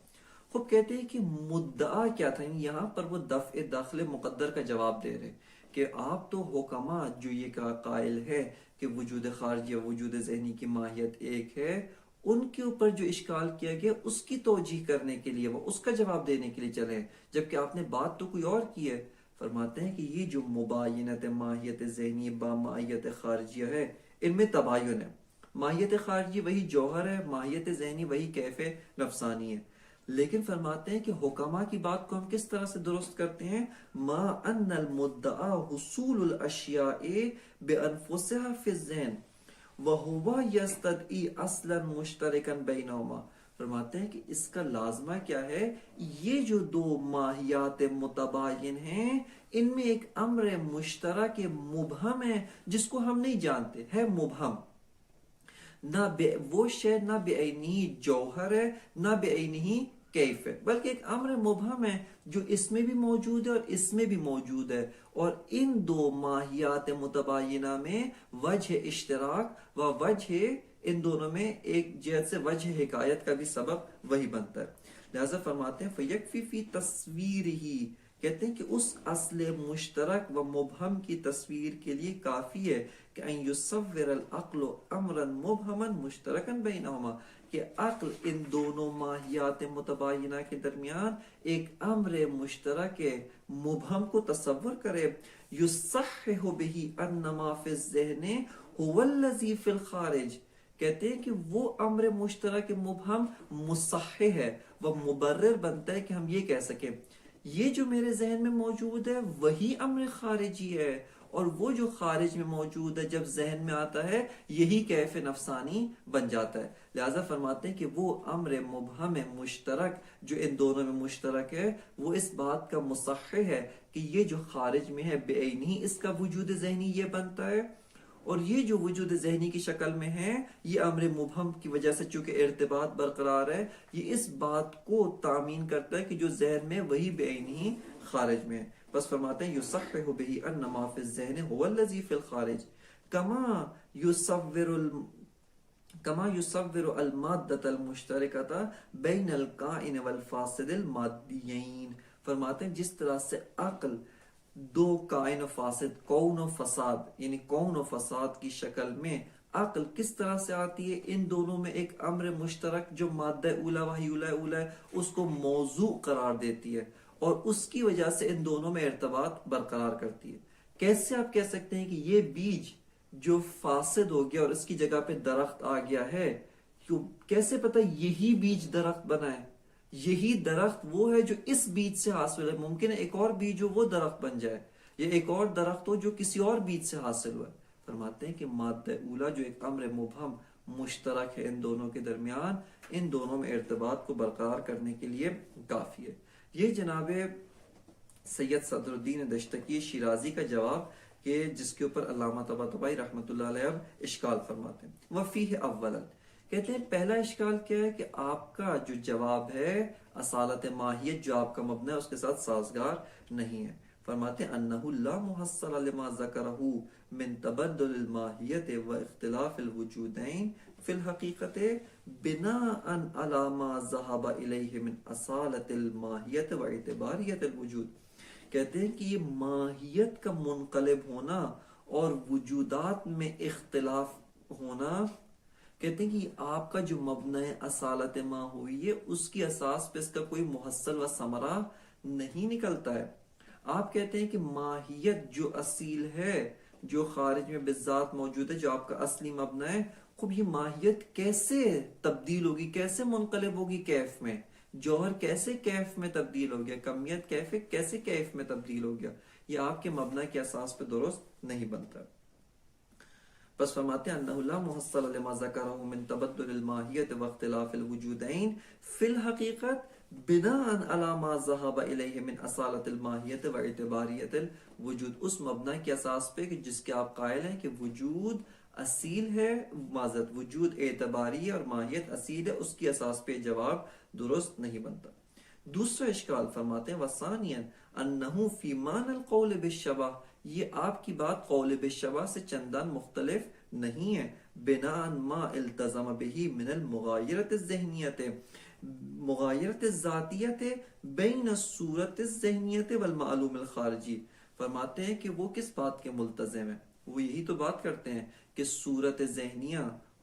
خوب کہتے ہیں کہ مدعا کیا تھا، یہاں پر وہ دفع داخل مقدر کا جواب دے رہے کہ آپ تو حکما جو یہ قائل ہے کہ وجود خارجی اور وجود ذہنی کی ماہیت ایک ہے، ان کے اوپر جو اشکال کیا گیا اس کی توجیح کرنے کے لیے، وہ اس کا جواب دینے کے لیے چلے، جبکہ آپ نے بات تو کوئی اور کی ہے۔ فرماتے ہیں کہ یہ جو مباینت ماہیت ذہنی با ماہیت خارجیہ ہے ان میں تباین ہے، ماہیت خارجی وہی جوہر ہے، ماہیت ذہنی وہی کیف نفسانی ہے۔ لیکن فرماتے ہیں کہ حکما کی بات کو ہم کس طرح سے درست کرتے ہیں؟ ما ان المدعا حصول الاشیاء بانفسها فی الذہن وہو یستدعی اصلا مشترکا بینہما. فرماتے ہیں کہ اس کا لازمہ کیا ہے؟ یہ جو دو ماہیات متباین ہیں ان میں ایک امر مشترک مبہم ہے جس کو ہم نہیں جانتے، ہے مبہم، نہ وہ شے نہ بعینی جوہر ہے نہ بعینی کیف ہے، بلکہ ایک امر مبہم ہے جو اس میں بھی موجود ہے اور اس میں بھی موجود ہے، اور ان دو ماہیات متباینہ میں وجہ اشتراک و وجہ، ان دونوں میں ایک جہت سے وجہ حکایت کا بھی سبب وہی بنتا ہے. لہذا فرماتے ہیں فیکفی فی تصویرہی، کہتے ہیں کہ اس اصل مشترک و مبہم کی تصویر کے لیے کافی ہے کہ ان یصور العقل امرا مبہما مشترکا بینہما، کہ عقل ان دونوں ماہیات متباینہ کے درمیان ایک امر مشترک مبہم کو تصور کرے. یصحح بہ ان ما فی الذہن هو الذی فی الخارج، کہتے ہیں کہ وہ امر مشترک مبہم مصحح ہے، وہ مبرر بنتا ہے کہ ہم یہ کہہ سکیں یہ جو میرے ذہن میں موجود ہے وہی امر خارجی ہے، اور وہ جو خارج میں موجود ہے جب ذہن میں آتا ہے یہی کیف نفسانی بن جاتا ہے. لہذا فرماتے ہیں کہ وہ امر مبہم مشترک جو ان دونوں میں مشترک ہے وہ اس بات کا مصحح ہے کہ یہ جو خارج میں ہے بے عینی اس کا وجود ذہنی یہ بنتا ہے، اور یہ جو وجود ذہنی کی شکل میں ہے یہ امر مبہم کی وجہ سے چونکہ ارتباط برقرار ہے یہ اس بات کو تامین کرتا ہے کہ جو ذہن میں وہی بے عینی خارج میں ہے. بس فرماتے ہیں یصحح بہ ان ما فی الذہن هو الذی فی الخارج کما یصور المادۃ المشترکۃ بین الکائن والفاسد المادیین. فرماتے ہیں جس طرح سے عقل دو کائن و فاسد، کون و فساد، یعنی کون و فساد کی شکل میں عقل کس طرح سے آتی ہے، ان دونوں میں ایک امر مشترک جو مادہ اولا وحی اولا ہے اس کو موضوع قرار دیتی ہے اور اس کی وجہ سے ان دونوں میں ارتباط برقرار کرتی ہے. کیسے آپ کہہ سکتے ہیں کہ یہ بیج جو فاسد ہو گیا اور اس کی جگہ پہ درخت آ گیا ہے، کیسے پتہ یہی بیج درخت بنا ہے؟ یہی درخت وہ ہے جو اس بیج سے حاصل ہے. ممکن ہے ایک اور بیج ہو وہ درخت بن جائے، یا ایک اور درخت ہو جو کسی اور بیج سے حاصل ہوا ہے. فرماتے ہیں کہ مادہ اولا جو ایک امر مبہم مشترک ہے ان دونوں کے درمیان، ان دونوں میں ارتباط کو برقرار کرنے کے لیے کافی ہے. یہ جناب سید صدر الدین دشتقی شیرازی کا جواب کہ جس کے اوپر علامہ طباطبائی رحمۃ اللہ علیہ اشکال فرماتے ہیں. وفیہ اولا، کہتے ہیں پہلا اشکال کیا ہے کہ آپ کا جو جواب ہے اصالت ماہیت جو آپ کا مبنی ہے اس کے ساتھ سازگار نہیں ہے. فرماتے ہیں انہ لا محصل لما ذکرہ من تبدل الماہیت و اختلاف الوجودین فی الحقیقت بناء علی ما ذہب الیہ من اصالت الماہیت و اعتباریت الوجود. کہتے ہیں کہ یہ ماہیت کا منقلب ہونا اور وجودات میں اختلاف ہونا، کہتے ہیں کہ آپ کا جو مبنی اصالت ما ہوئی ہے اس کی اساس پہ اس کا کوئی محصل و ثمرہ نہیں نکلتا ہے. آپ کہتے ہیں کہ ماہیت جو اصیل ہے جو خارج میں بالذات موجود ہے جو آپ کا اصلی مبنی ہے، خب یہ ماہیت کیسے تبدیل ہوگی، کیسے منقلب ہوگی کیف میں؟ جوہر کیسے کیف میں تبدیل ہو گیا، کمیت کیسے کیف میں تبدیل ہو گیا؟ یہ آپ کے مبنی کے اساس پہ درست نہیں بنتا. بس فرماتے ہیں انہ لا محصل لما ذکرہ من تبدل الماہیت و اختلاف الوجودین فی الحقیقت بناء علی ما ذہب الیہ من اصالت الماہیت و اعتباریت الوجود. اس مبنی کے اساس پہ کہ جس کے آپ قائل ہیں کہ وجود اصیل ہے، معذرت وجود اعتباری ہے اور ماہیت اصیل ہے، اس کی اساس پہ جواب درست نہیں بنتا. دوسرا اشکال فرماتے ہیں وثانیا انہ فی معنی القول بالشبہ، یہ آپ کی بات قول بالشبہ سے چندان مختلف نہیں ہے. بناء ما التزم به من المغایرت الذہنیت مغایرت الذاتیت بین الصورت الذہنیت والمعلوم الخارجی. فرماتے ہیں کہ وہ کس بات کے ملتزم ہیں؟ وہ یہی تو بات کرتے ہیں کہ صورت ذہنیہ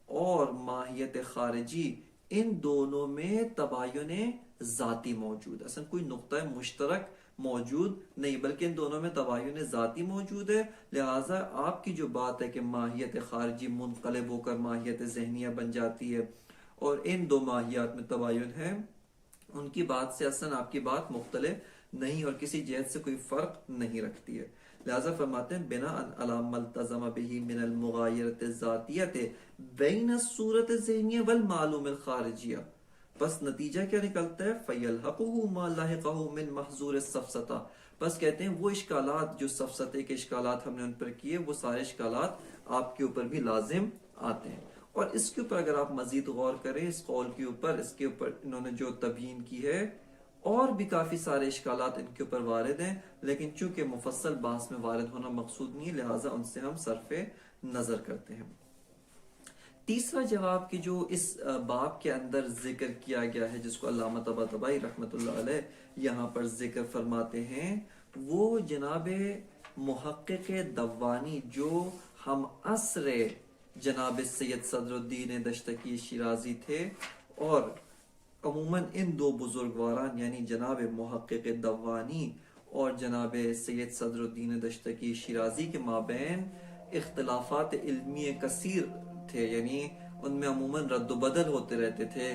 اور ماہیت خارجی ان دونوں میں تباین ذاتی موجود ہے. اصلا کوئی نقطہ مشترک موجود نہیں بلکہ ان دونوں میں تباین ذاتی موجود ہے. لہٰذا آپ کی جو بات ہے کہ ماہیت خارجی منقلب ہو کر ماہیت ذہنیہ بن جاتی ہے اور ان دو ماہیات میں تباین ہے، ان کی بات سے اصلاً آپ کی بات مختلف نہیں اور کسی جہت سے کوئی فرق نہیں رکھتی ہے. لہذا فرماتے ہیں بنا علی ما التزم به من المغایرۃ الذاتیہ بین الصورت الذہنیہ والمعلوم الخارجیہ. بس نتیجہ کیا نکلتا ہے؟ فَيَلْحَقُهُ مَا لَحِقَهُ مِنْ مَحْظُورِ السَّفْسَطَةِ. بس کہتے ہیں وہ اشکالات جو سفسطے کے اشکالات ہم نے ان پر کیے وہ سارے اشکالات آپ کے اوپر بھی لازم آتے ہیں. اور اس کے اوپر اگر آپ مزید غور کریں اس قول کے اوپر، اس کے اوپر انہوں نے جو تبیین کی ہے، اور بھی کافی سارے اشکالات ان کے اوپر وارد ہیں، لیکن چونکہ مفصل بحث میں وارد ہونا مقصود نہیں ہے لہٰذا ان سے ہم صرف نظر کرتے ہیں. تیسرا جواب کہ جو اس باب کے اندر ذکر کیا گیا ہے، جس کو علامہ طباطبائی رحمۃ اللہ علیہ یہاں پر ذکر فرماتے ہیں، وہ جناب محقق دوانی جو ہم عصر جناب سید صدر الدین دشتقی شیرازی تھے، اور عموماً ان دو بزرگواران یعنی جناب محقق دوانی اور جناب سید صدر الدین دشتقی شیرازی کے مابین اختلافات علمی کثیر تھے، یعنی ان میں عموماً رد و بدل ہوتے رہتے تھے،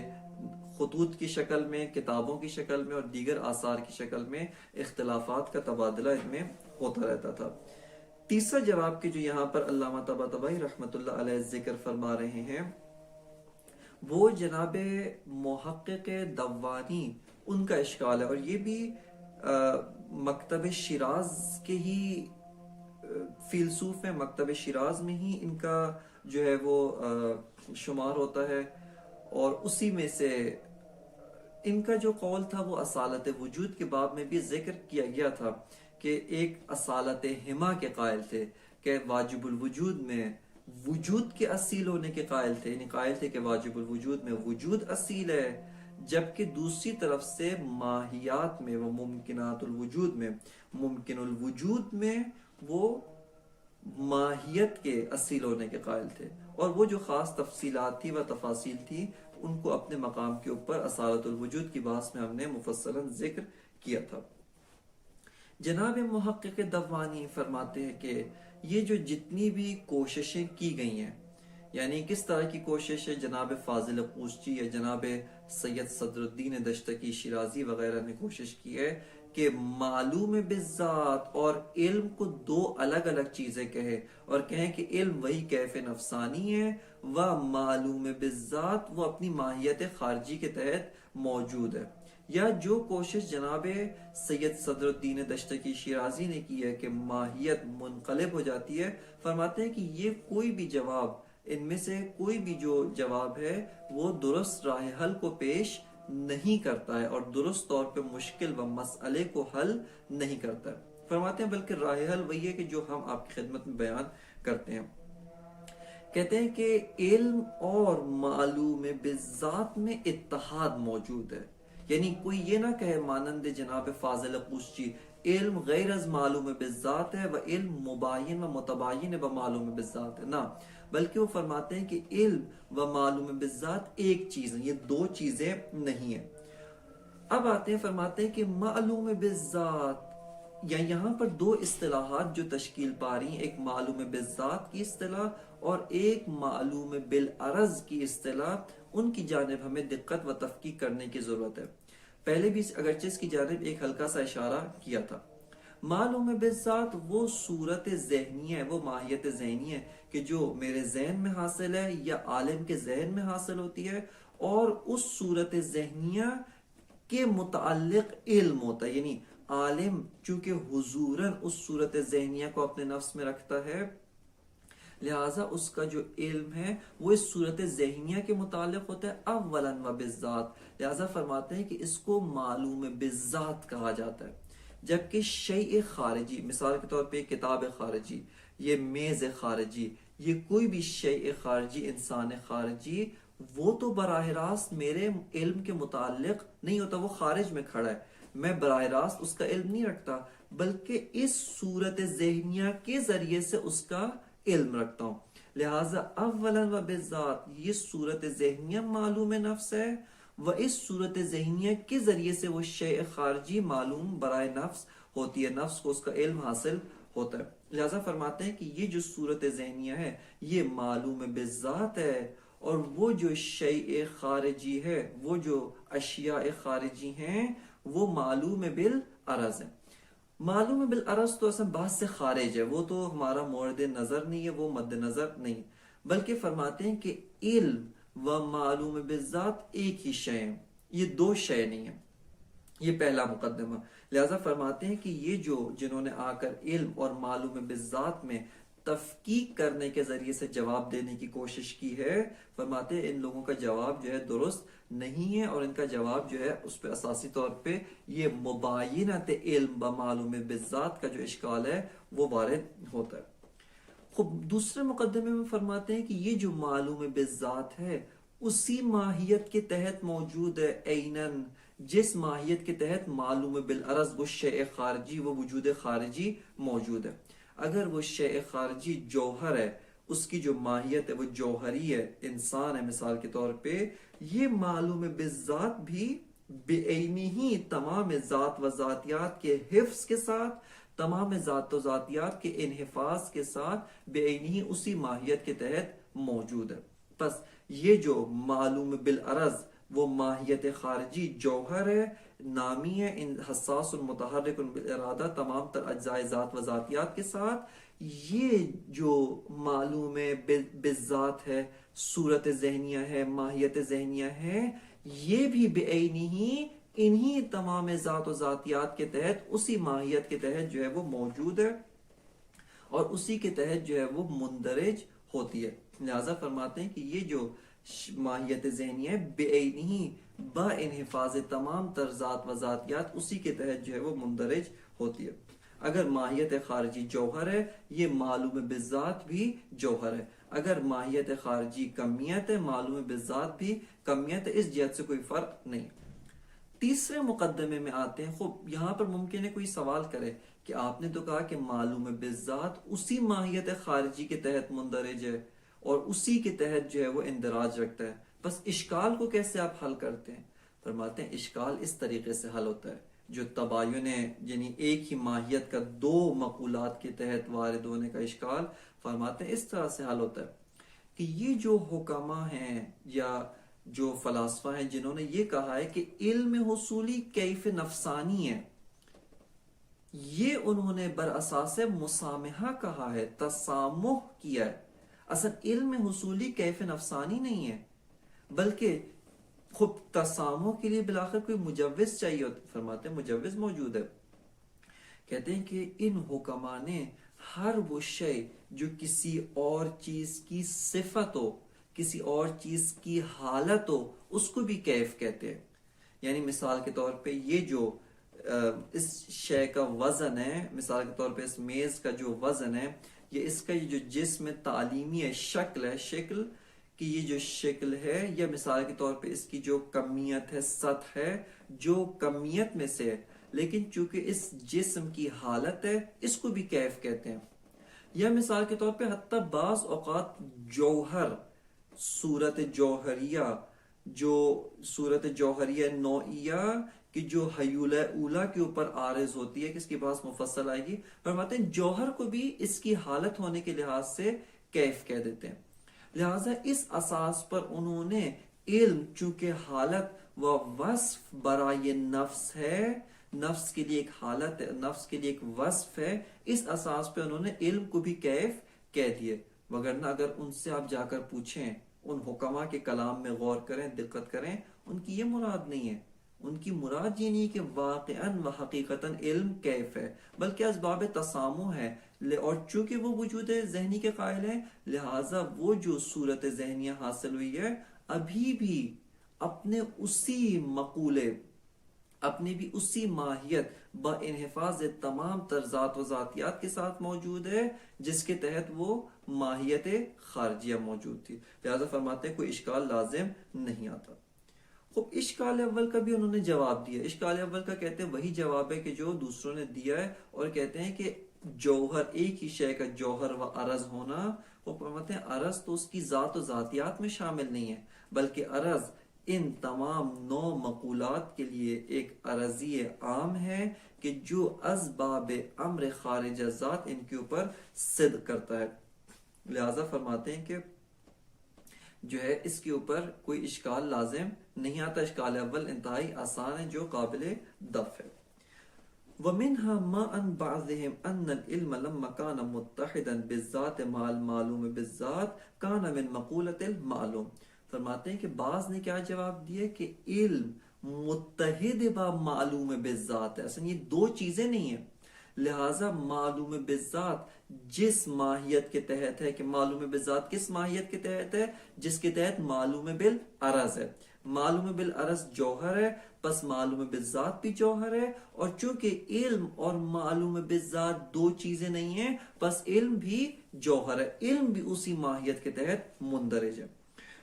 خطوط کی شکل میں، کتابوں کی شکل میں اور دیگر آثار کی شکل میں اختلافات کا تبادلہ ان میں ہوتا رہتا تھا. تیسرا جواب کہ جو یہاں پر علامہ طباطبائی رحمۃ اللہ علیہ ذکر فرما رہے ہیں، وہ جناب محقق دوانی ان کا اشکال ہے، اور یہ بھی مکتب شیراز کے ہی فیلسوف ہیں، مکتب شیراز میں ہی ان کا جو ہے وہ شمار ہوتا ہے، اور اسی میں سے ان کا جو قول تھا وہ اصالت وجود کے باب میں بھی ذکر کیا گیا تھا کہ ایک اصالت ہما کے قائل تھے کہ واجب الوجود میں وجود کے اصیل ہونے کے قائل تھے، یعنی قائل تھے کہ واجب الوجود میں وجود اصیل ہے، جبکہ دوسری طرف سے ماہیات میں وہ ممکنات الوجود میں ممکن الوجود میں وہ ماہیت کے اصیل ہونے کے قائل تھے، اور وہ جو خاص تفصیلات تھی و تفاصیل تھی ان کو اپنے مقام کے اوپر اصالت الوجود کی بحث میں ہم نے مفصلاً ذکر کیا تھا. جناب محقق دوانی فرماتے ہیں کہ یہ جو جتنی بھی کوششیں کی گئی ہیں، یعنی کس طرح کی کوشش ہے، جناب فاضل قوسچی یا جناب سید صدر الدین دشتقی شیرازی وغیرہ نے کوشش کی ہے کہ معلوم بالذات اور علم کو دو الگ الگ چیزیں کہے، اور کہیں کہ علم وہی کیف نفسانی ہے و معلوم بالذات وہ اپنی ماہیت خارجی کے تحت موجود ہے. یا جو کوشش جناب سید صدر الدین دشتقی شیرازی نے کی ہے کہ ماہیت منقلب ہو جاتی ہے، فرماتے ہیں کہ یہ کوئی بھی جواب، ان میں سے کوئی بھی جو جواب ہے وہ درست راہ حل کو پیش نہیں کرتا ہے اور درست طور پہ مشکل و مسئلے کو حل نہیں کرتا ہے. فرماتے ہیں بلکہ راہ حل وہی ہے کہ جو ہم آپ کی خدمت میں بیان کرتے ہیں. کہتے ہیں کہ علم اور معلوم بالذات میں اتحاد موجود ہے، یعنی کوئی یہ نہ کہے مانند جناب فاضل قوسچی علم غیر از معلوم بالذات ہے و علم مباین و متباین و معلوم بالذات ہے، نہ، بلکہ وہ فرماتے ہیں کہ علم و معلوم بالذات ایک چیز ہے، یہ دو چیزیں نہیں ہیں. اب آتے ہیں فرماتے ہیں کہ معلوم بالذات، یا یہاں پر دو اصطلاحات جو تشکیل پا رہی ہیں، ایک معلوم بالذات کی اصطلاح اور ایک معلوم بالعرض کی اصطلاح، ان کی جانب ہمیں دقت و تفکیک کرنے کی ضرورت ہے. پہلے بھی اگرچہ اس کی جانب ایک ہلکا سا اشارہ کیا تھا. معلوم بالذات وہ صورت ذہنی ہے، وہ ماہیت ذہنی ہے کہ جو میرے ذہن میں حاصل ہے یا عالم کے ذہن میں حاصل ہوتی ہے، اور اس صورت ذہنیہ کے متعلق علم ہوتا ہے، یعنی عالم چونکہ حضوراً اس صورت ذہنیہ کو اپنے نفس میں رکھتا ہے لہٰذا اس کا جو علم ہے وہ اس صورت ذہنیہ کے متعلق ہوتا ہے اولاً و بالذات. لہٰذا فرماتے ہیں کہ اس کو معلوم بالذات کہا جاتا ہے، جبکہ شیء خارجی، مثال کے طور پہ کتاب خارجی، یہ میز خارجی، یہ کوئی بھی شیء خارجی، انسان خارجی، وہ تو براہ راست میرے علم کے متعلق نہیں ہوتا، وہ خارج میں کھڑا ہے، میں براہ راست اس کا علم نہیں رکھتا بلکہ اس صورت ذہنیہ کے ذریعے سے اس کا علم رکھتا ہوں. لہٰذا اولاً و بالذات یہ صورت ذہنیہ معلوم نفس ہے، و اس صورت ذہنیہ کے ذریعے سے وہ شیء خارجی معلوم برائے نفس ہوتی ہے، نفس کو اس کا علم حاصل ہوتا ہے. لہٰذا فرماتے ہیں کہ یہ جو صورت ذہنیہ ہے یہ معلوم بالذات ہے، اور وہ جو شیء خارجی ہے، وہ جو اشیاء خارجی ہیں، وہ معلوم بالعرض ہے۔ معلوم بالعرض تو اصلا بات سے خارج ہے، وہ تو ہمارا مورد نظر نہیں ہے، وہ مد نظر نہیں، بلکہ فرماتے ہیں کہ علم و معلوم بالذات ایک ہی شے ہیں، یہ دو شے نہیں ہیں۔ یہ پہلا مقدمہ۔ لہذا فرماتے ہیں کہ یہ جو جنہوں نے آ کر علم اور معلوم بالذات میں تفکیک کرنے کے ذریعے سے جواب دینے کی کوشش کی ہے، فرماتے ہیں ان لوگوں کا جواب جو ہے درست نہیں ہے، اور ان کا جواب جو ہے اس پہ اساسی طور پہ یہ مباینت علم و معلوم بالذات کا جو اشکال ہے وہ وارد ہوتا ہے۔ خب دوسرے مقدمے میں فرماتے ہیں کہ یہ جو معلوم بالذات ہے اسی ماہیت کے تحت موجود ہے عیناً، جس ماہیت کے تحت معلوم بالعرض وہ شیء خارجی، وہ وجود خارجی موجود ہے۔ اگر وہ شیء خارجی جوہر ہے، اس کی جو ماہیت ہے وہ جوہری ہے، انسان ہے مثال کے طور پہ، یہ معلوم بالذات بھی بعینی ہی تمام ذات و ذاتیات کے حفظ کے ساتھ، تمام ذات و ذاتیات کے انحفاظ کے ساتھ بعینی ہی اسی ماہیت کے تحت موجود ہے۔ پس یہ جو معلوم بالعرض وہ ماہیت خارجی جوہر ہے، نامی ہے، حساس متحرک بالارادہ تمام تر اجزائے ذات و ذاتیات کے ساتھ، یہ جو معلوم بالذات ہے، صورت ذہنیہ ہے، ماہیت ذہنیہ ہے، یہ بھی بعینی ہی انہی تمام ذات و ذاتیات کے تحت اسی ماہیت کے تحت جو ہے وہ موجود ہے اور اسی کے تحت جو ہے وہ مندرج ہوتی ہے۔ لہذا فرماتے ہیں کہ یہ جو ماہیت ذہنی ہے بعینی ہی با انحفاظ تمام تر ذات و ذاتیات اسی کے تحت جو ہے وہ مندرج ہوتی ہے۔ اگر ماہیت خارجی جوہر ہے، یہ معلوم بالذات بھی جوہر ہے۔ اگر ماہیت خارجی کمیت ہے، معلوم بالذات بھی کمیت ہے، اس جہت سے کوئی فرق نہیں۔ تیسرے مقدمے میں آتے ہیں۔ خوب یہاں پر ممکن ہے کوئی سوال کرے کہ آپ نے تو کہا کہ معلوم بالذات اسی ماہیت خارجی کے تحت مندرج ہے اور اسی کے تحت جو ہے وہ اندراج رکھتا ہے، بس اشکال کو کیسے آپ حل کرتے ہیں؟ فرماتے ہیں اشکال اس طریقے سے حل ہوتا ہے، جو تباین ہے یعنی ایک ہی ماہیت کا دو مقولات کے تحت وارد ہونے کا اشکال، فرماتے ہیں اس طرح سے حل ہوتا ہے کہ یہ جو حکماء ہیں یا جو فلاسفہ ہیں جنہوں نے یہ کہا ہے کہ علم حصولی کیف نفسانی ہے، یہ انہوں نے براساس مسامحہ کہا ہے، تسامح کیا ہے۔ اصل علم حصولی کیف نفسانی نہیں ہے، بلکہ خود تسامح کے لیے بالآخر کوئی مجوز چاہیے ہوتا، فرماتے ہیں مجوز موجود ہے۔ کہتے ہیں کہ ان حکماء نے ہر وہ شے جو کسی اور چیز کی صفت ہو، کسی اور چیز کی حالت ہو، اس کو بھی کیف کہتے ہیں۔ یعنی مثال کے طور پہ یہ جو اس شے کا وزن ہے، مثال کے طور پہ اس میز کا جو وزن ہے، یہ اس کا جو جسم تعلیمی ہے، شکل ہے، شکل کی یہ جو شکل ہے، یا مثال کے طور پہ اس کی جو کمیت ہے، سطح ہے، جو کمیت میں سے ہے، لیکن چونکہ اس جسم کی حالت ہے، اس کو بھی کیف کہتے ہیں۔ یا مثال کے طور پہ حتی بعض اوقات جوہر، صورت جوہریہ، جو صورت جوہریہ نوعیہ کہ جو حیولہ اولا کے اوپر عارض ہوتی ہے، کس کے پاس مفصل آئے گی، فرماتے ہیں جوہر کو بھی اس کی حالت ہونے کے لحاظ سے کیف کہہ دیتے ہیں۔ لہٰذا اس اساس پر انہوں نے علم چونکہ حالت و وصف برائے نفس ہے، نفس کے لیے ایک حالت ہے، نفس کے لیے ایک وصف ہے، اس اساس پہ انہوں نے علم کو بھی کیف کہہ دیے۔ وگرنہ اگر ان سے آپ جا کر پوچھیں، ان حکماء کے کلام میں غور کریں، دقت کریں، ان کی یہ مراد نہیں ہے۔ ان کی مراد یہ نہیں کہ واقعاً و حقیقتاً علم کیف ہے، بلکہ اسباب تسامح ہے، اور چونکہ وہ وجود ذہنی کے قائل ہیں، لہٰذا وہ جو صورت ذہنیہ حاصل ہوئی ہے ابھی بھی اپنے اسی مقولے، اپنی بھی اسی ماہیت با انحفاظ تمام تر ذات و ذاتیات کے ساتھ موجود ہے جس کے تحت وہ ماہیت خارجیہ موجود تھی۔ لہذا فرماتے ہیں کوئی اشکال لازم نہیں آتا۔ خب اشکال اول کا بھی انہوں نے جواب دیا۔ اشکال اول کا کہتے ہیں وہی جواب ہے کہ جو دوسروں نے دیا ہے، اور کہتے ہیں کہ جوہر، ایک ہی شے کا جوہر و عرض ہونا، وہ فرماتے ہیں عرض تو اس کی ذات و ذاتیات میں شامل نہیں ہے، بلکہ عرض ان تمام 9 مقولات کے لیے ایک عرضی عام ہے کہ جو اسباب امر خارج ذات ان کے اوپر صدق کرتا ہے۔ لہذا فرماتے ہیں کہ جو ہے اس کے اوپر کوئی اشکال لازم نہیں آتا. اشکال اول انتہائی آسان ہے جو قابل دفع ہے. وَمِنْهَا مَا أَنْ بَعْضِهِمْ أَنَّ الْعِلْمَ لَمَّا كَانَ مُتَّحِدًا بِالذَّاتِ مَعَ الْمَعْلُومِ بِالذَّاتِ كَانَ مِنْ مَقُولَةِ الْمَعْلُوم. فرماتے ہیں کہ بعض نے کیا جواب دیا کہ علم متحد با معلوم بالذات ہے. اصلا یہ دو چیزیں نہیں ہیں. لہٰذا معلوم بالذات جس ماہیت کے تحت ہے کہ معلوم بالذات کس ماہیت کے تحت ہے؟ جس کے تحت معلوم بالعرض ہے. معلوم بالعرض جوہر ہے، پس معلوم بالذات بھی جوہر ہے. اور چونکہ علم اور معلوم بالذات دو چیزیں نہیں ہیں، پس علم بھی جوہر ہے، علم بھی اسی ماہیت کے تحت مندرج ہے.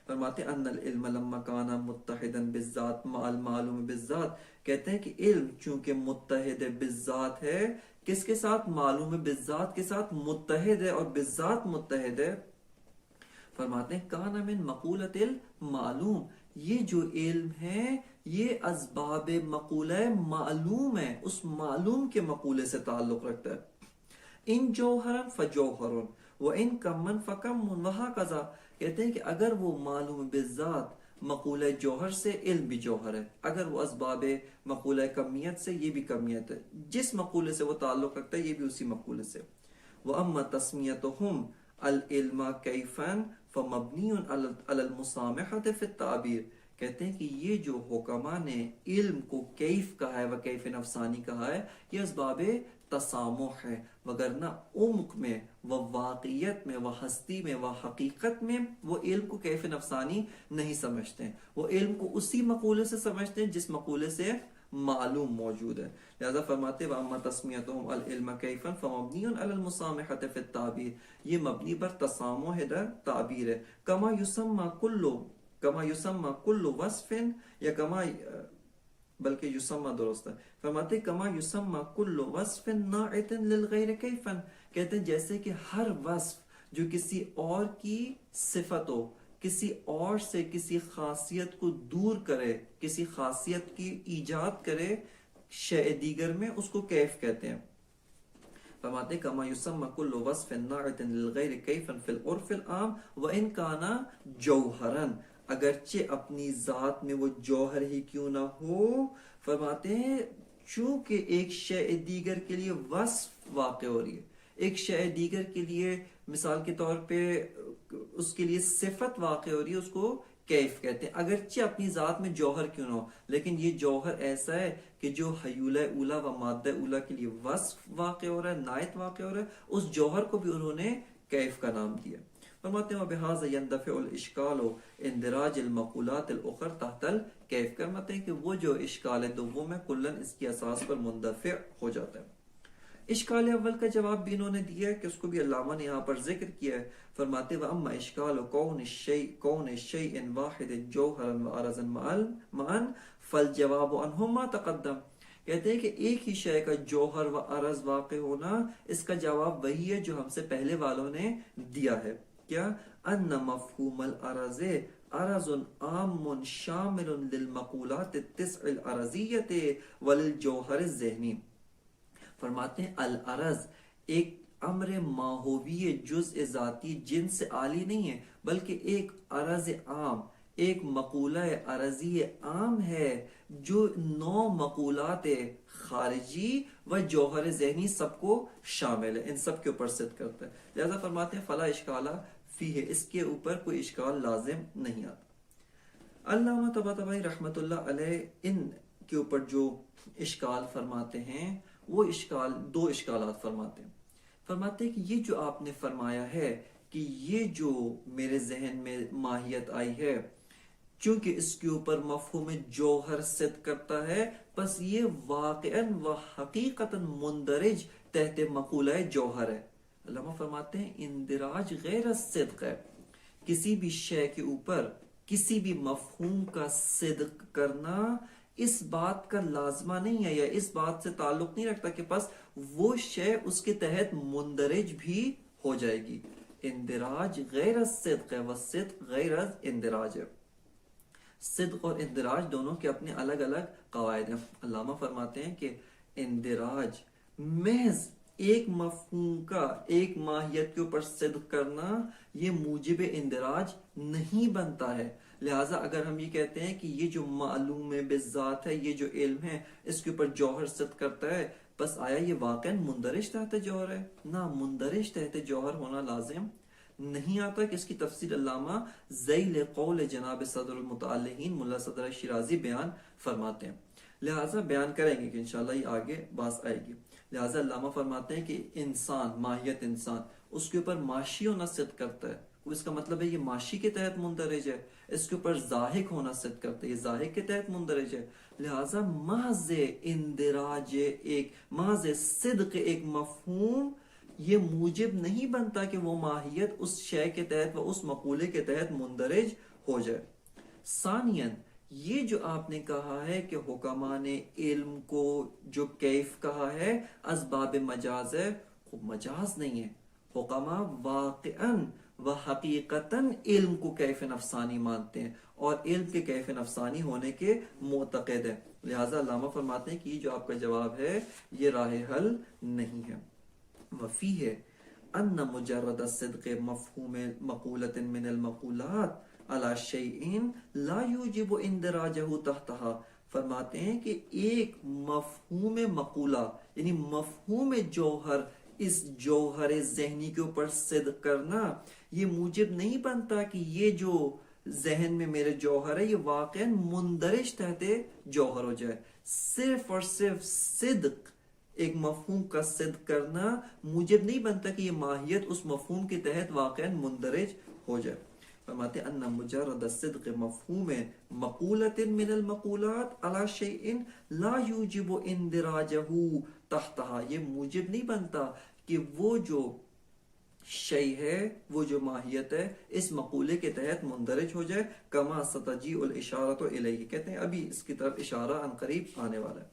فرماتے ہیں ان العلم لما کان متحدا بالذات مع المعلوم بالذات، کہتے ہیں کہ علم چونکہ متحد بالذات ہے، کس کے ساتھ؟ معلوم بالذات کے ساتھ متحد ہے اور بالذات متحد ہے. فرماتے ہیں کان من مقولۃ المعلوم، یہ جو علم ہے یہ اسباب مقولہ معلوم ہے، اس معلوم کے مقولے سے تعلق رکھتا ہے. ان جوہرن فجوہرن وان کمن فکمن وہکذا، کہتے ہیں کہ اگر وہ معلوم بالذات مقولہ جوہر سے، علم بھی جوہر ہے. اگر وہ اسباب مقولہ کمیت سے، یہ بھی کمیت ہے. جس مقولے سے وہ تعلق رکھتا ہے یہ بھی اسی مقولے سے. وَأَمَّا تَسْمِيَتُهُمْ الْعِلْمَ كَيْفًا فَمَبْنِيٌ عَلَى الْمُسَامَحَةِ فِي التَّعْبِيرِ، کہتے ہیں کہ یہ جو حکما نے علم کو کیف کہا ہے و کیف نفسانی کہا ہے، یہ اسباب تسامح ہے، وگرنہ عمق میں و واقعیت میں و ہستی میں و حقیقت میں وہ علم کو کیف نفسانی نہیں سمجھتے ہیں. وہ علم کو اسی مقولے سے سمجھتے ہیں جس مقولے سے معلوم موجود ہے. لہذا فرماتے وَأَمَّا تَسْمِيَتُهُمْ الْعِلْمَ كَيْفًا فَمَبْنِيٌ عَلَى الْمُسَامَحَةِ فِي التَّعْبِيرِ، یہ مبنی بر تسامح در تعبیر ہے. کما یسمى کل وصف یا کما، بلکہ یسمى درست ہے. فرماتے کما یسمى کل وصف ناعت للغیر کیفا، کہتے ہیں جیسے کہ ہر وصف جو کسی اور کی صفت ہو، کسی اور سے کسی خاصیت کو دور کرے، کسی خاصیت کی ایجاد کرے شیء دیگر میں، اس کو کیف کہتے ہیں. فرماتے کما یسمى کل وصف ناعت للغیر کیفا فی العرف العام وان کان جوہرا، اگرچہ اپنی ذات میں وہ جوہر ہی کیوں نہ ہو. فرماتے ہیں چونکہ ایک شیء دیگر کے لیے وصف واقع ہو رہی ہے، ایک شیء دیگر کے لیے مثال کے طور پہ اس کے لیے صفت واقع ہو رہی ہے، اس کو کیف کہتے ہیں، اگرچہ اپنی ذات میں جوہر کیوں نہ ہو. لیکن یہ جوہر ایسا ہے کہ جو حیولہ اولا و مادہ اولا کے لیے وصف واقع ہو رہا ہے، نائت واقع ہو رہا ہے، اس جوہر کو بھی انہوں نے کیف کا نام دیا. فرماتے ہیں وَبِهَذَا يَنْدَفِعُ الْإِشْكَالُ اندراج المقولات الأخر تحت الکیف، فرماتے ہیں کہ وہ جو اشکال دوم ہے کلن اس کی اساس پر مندفع ہو جاتا ہے. اشکال اول کا جواب بھی انہوں نے دیا ہے کہ اس کو بھی علامہ نے یہاں پر ذکر کیا ہے. فرماتے وَأَمَّا إِشْكَالُ كَوْنِ شَيْءٍ وَاحِدٍ جَوْهَرًا وَعَرَضًا مَعًا فَالْجَوَابُ عَنْهُ مَا تَقَدَّمَ، کہتے ہیں کہ ایک ہی شے کا جوہر و عرض واقع ہونا، اس کا جواب وہی ہے جو ہم سے پہلے والوں نے دیا ہے. کیا؟ ان مفہوم العرض عرض عام شامل للمقولات التسع العرضیت وللجوہر الذہنی. فرماتے ہیں العرض ایک امر ماہوی جزء ذاتی جن سے عالی نہیں ہے، بلکہ ایک عرض عام، ایک مقولہ عرضی عام ہے جو 9 مقولات خارجی و جوہر ذہنی سب کو شامل ہے، ان سب کے اوپر صدق کرتا ہے. لہذا فرماتے ہیں فلا اشکالہ فی ہے، اس کے اوپر کوئی اشکال لازم نہیں آتا. علامہ طباطبائی رحمۃ اللہ علیہ ان کے اوپر جو اشکال فرماتے ہیں وہ اشکال 2 اشکالات فرماتے ہیں. فرماتے ہیں کہ یہ جو آپ نے فرمایا ہے کہ یہ جو میرے ذہن میں ماہیت آئی ہے، چونکہ اس کے اوپر مفہوم جوہر صدق کرتا ہے، پس یہ واقعاً و حقیقتاً مندرج تحت مقولہ جوہر ہے. علامہ فرماتے ہیں اندراج غیر الصدق ہے، کسی بھی شے کے اوپر کسی بھی مفہوم کا صدق کرنا اس بات کا لازمہ نہیں ہے یا اس بات سے تعلق نہیں رکھتا کہ پس وہ شے اس کے تحت مندرج بھی ہو جائے گی. اندراج غیر الصدق ہے والصدق غیر اندراج ہے. صدق اور اندراج دونوں کے اپنے الگ الگ قواعد ہیں. علامہ فرماتے ہیں کہ اندراج محض ایک مفہوم کا ایک ماہیت کے اوپر صدق کرنا یہ موجب اندراج نہیں بنتا ہے. لہٰذا اگر ہم یہ کہتے ہیں کہ یہ جو معلوم بالذات ہے، یہ جو علم ہے، اس کے اوپر جوہر صدق کرتا ہے، بس آیا یہ واقعا مندرج تحت جوہر ہے؟ نہ، مندرج تحت جوہر ہونا لازم نہیں آتا. کہ اس کی تفصیل علامہ ذیل قول جناب صدر المتعلقین ملا صدر شیرازی بیان فرماتے ہیں. لہٰذا بیان کریں گے کہ انشاءاللہ یہ آگے باز آئے گی. لہٰذا علامہ فرماتے ہیں کہ انسان، ماہیت انسان، اس کے اوپر معاشی ہونا صدق کرتا ہے. اس کا مطلب ہے یہ معاشی کے تحت مندرج ہے. اس کے اوپر ضاحک ہونا صدق کرتا ہے، یہ ضاحک کے تحت مندرج ہے. لہٰذا محض اندراج محض صدق ایک مفہوم یہ موجب نہیں بنتا کہ وہ ماہیت اس شے کے تحت و اس مقولے کے تحت مندرج ہو جائے. ثانیاً یہ جو آپ نے کہا ہے کہ حکماء نے علم کو جو کیف کہا ہے اسباب مجاز ہے، خوب مجاز نہیں ہے. حکماء واقعاً و حقیقتاً علم کو کیف نفسانی مانتے ہیں اور علم کے کیف نفسانی ہونے کے معتقد ہیں. لہٰذا علامہ فرماتے ہیں کہ یہ جو آپ کا جواب ہے یہ راہ حل نہیں ہے. وفیہ ان مجرد الصدق مفہوم مقولۃ من المقولات علی شیء لا یوجب اندراجہ تحتہا. فرماتے ہیں کہ ایک مفہوم مقولہ یعنی مفہوم جوہر، اس جوہر ذہنی کے اوپر صدق کرنا یہ موجب نہیں بنتا کہ یہ جو ذہن میں میرے جوہر ہے یہ واقعا مندرج تحت جوہر ہو جائے. صرف اور صرف صدق، ایک مفہوم کا صدق کرنا موجب نہیں بنتا کہ یہ ماہیت اس مفہوم کے تحت واقعا مندرج ہو جائے. فرماتے ان مجرد الصدق مفہوم مقولۃ من المقولات علی شیء لا یوجب اندراجہ تحتہا، یہ موجب نہیں بنتا کہ وہ جو شیء ہے، وہ جو ماہیت ہے، اس مقولے کے تحت مندرج ہو جائے. کما ستجیء الاشارۃ الیہ، کہتے ہیں ابھی اس کی طرف اشارہ عن قریب آنے والا ہے.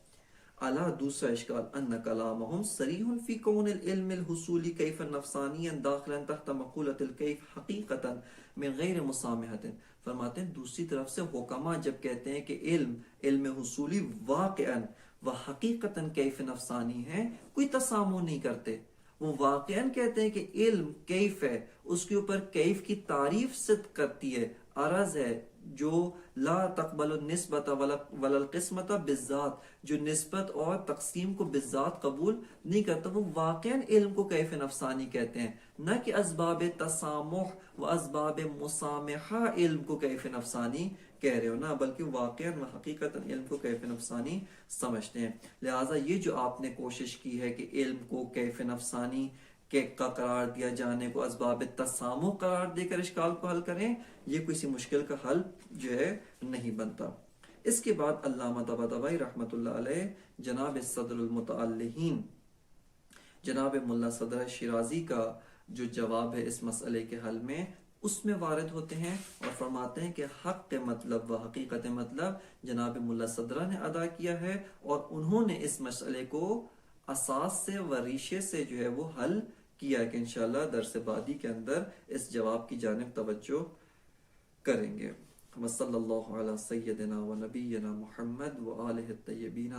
اعلیٰ دوسرا اشکال ان کلامہم صریح فی کون العلم الحصولی کیف نفسانی داخلا تحت مقولۃ الکیف حقیقتا من غیر مسامحۃ. فرماتے ہیں دوسری طرف سے حکماء جب کہتے ہیں کہ علم حصولی واقعا و حقیقتا کیف نفسانی ہے، کوئی تسامح نہیں کرتے. وہ واقعا کہتے ہیں کہ علم کیف ہے، اس کے اوپر کیف کی تعریف صدق کرتی ہے، عرض ہے جو لا تقبل النسبت ولا القسمت بالذات، جو نسبت اور تقسیم کو بالذات قبول نہیں کرتا. وہ واقعا علم کو کیف نفسانی کہتے ہیں، نہ کہ اسباب تسامح و اسباب مسامحہ علم کو کیف نفسانی کہہ رہے ہو، نہ بلکہ واقعا و حقیقتا علم کو کیف نفسانی سمجھتے ہیں. لہٰذا یہ جو آپ نے کوشش کی ہے کہ علم کو کیف نفسانی کا قرار دیا جانے کو اسباب تسامح قرار دے کر اشکال کو حل کریں، یہ کسی مشکل کا حل جو ہے نہیں بنتا. اس کے بعد علامہ طباطبائی رحمۃ اللہ علیہ جناب صدر المتعلقین جناب ملا صدر شیرازی کا جو جواب ہے اس مسئلے کے حل میں، اس میں وارد ہوتے ہیں اور فرماتے ہیں کہ حق مطلب و حقیقت مطلب جناب ملا صدرہ نے ادا کیا ہے اور انہوں نے اس مسئلے کو اساس سے و ریشے سے جو ہے وہ حل کیا ہے کہ انشاءاللہ درس بعدی کے اندر اس جواب کی جانب توجہ کریں گے. وصلی اللہ علی سیدنا و نبینا محمد و آلہ الطیبین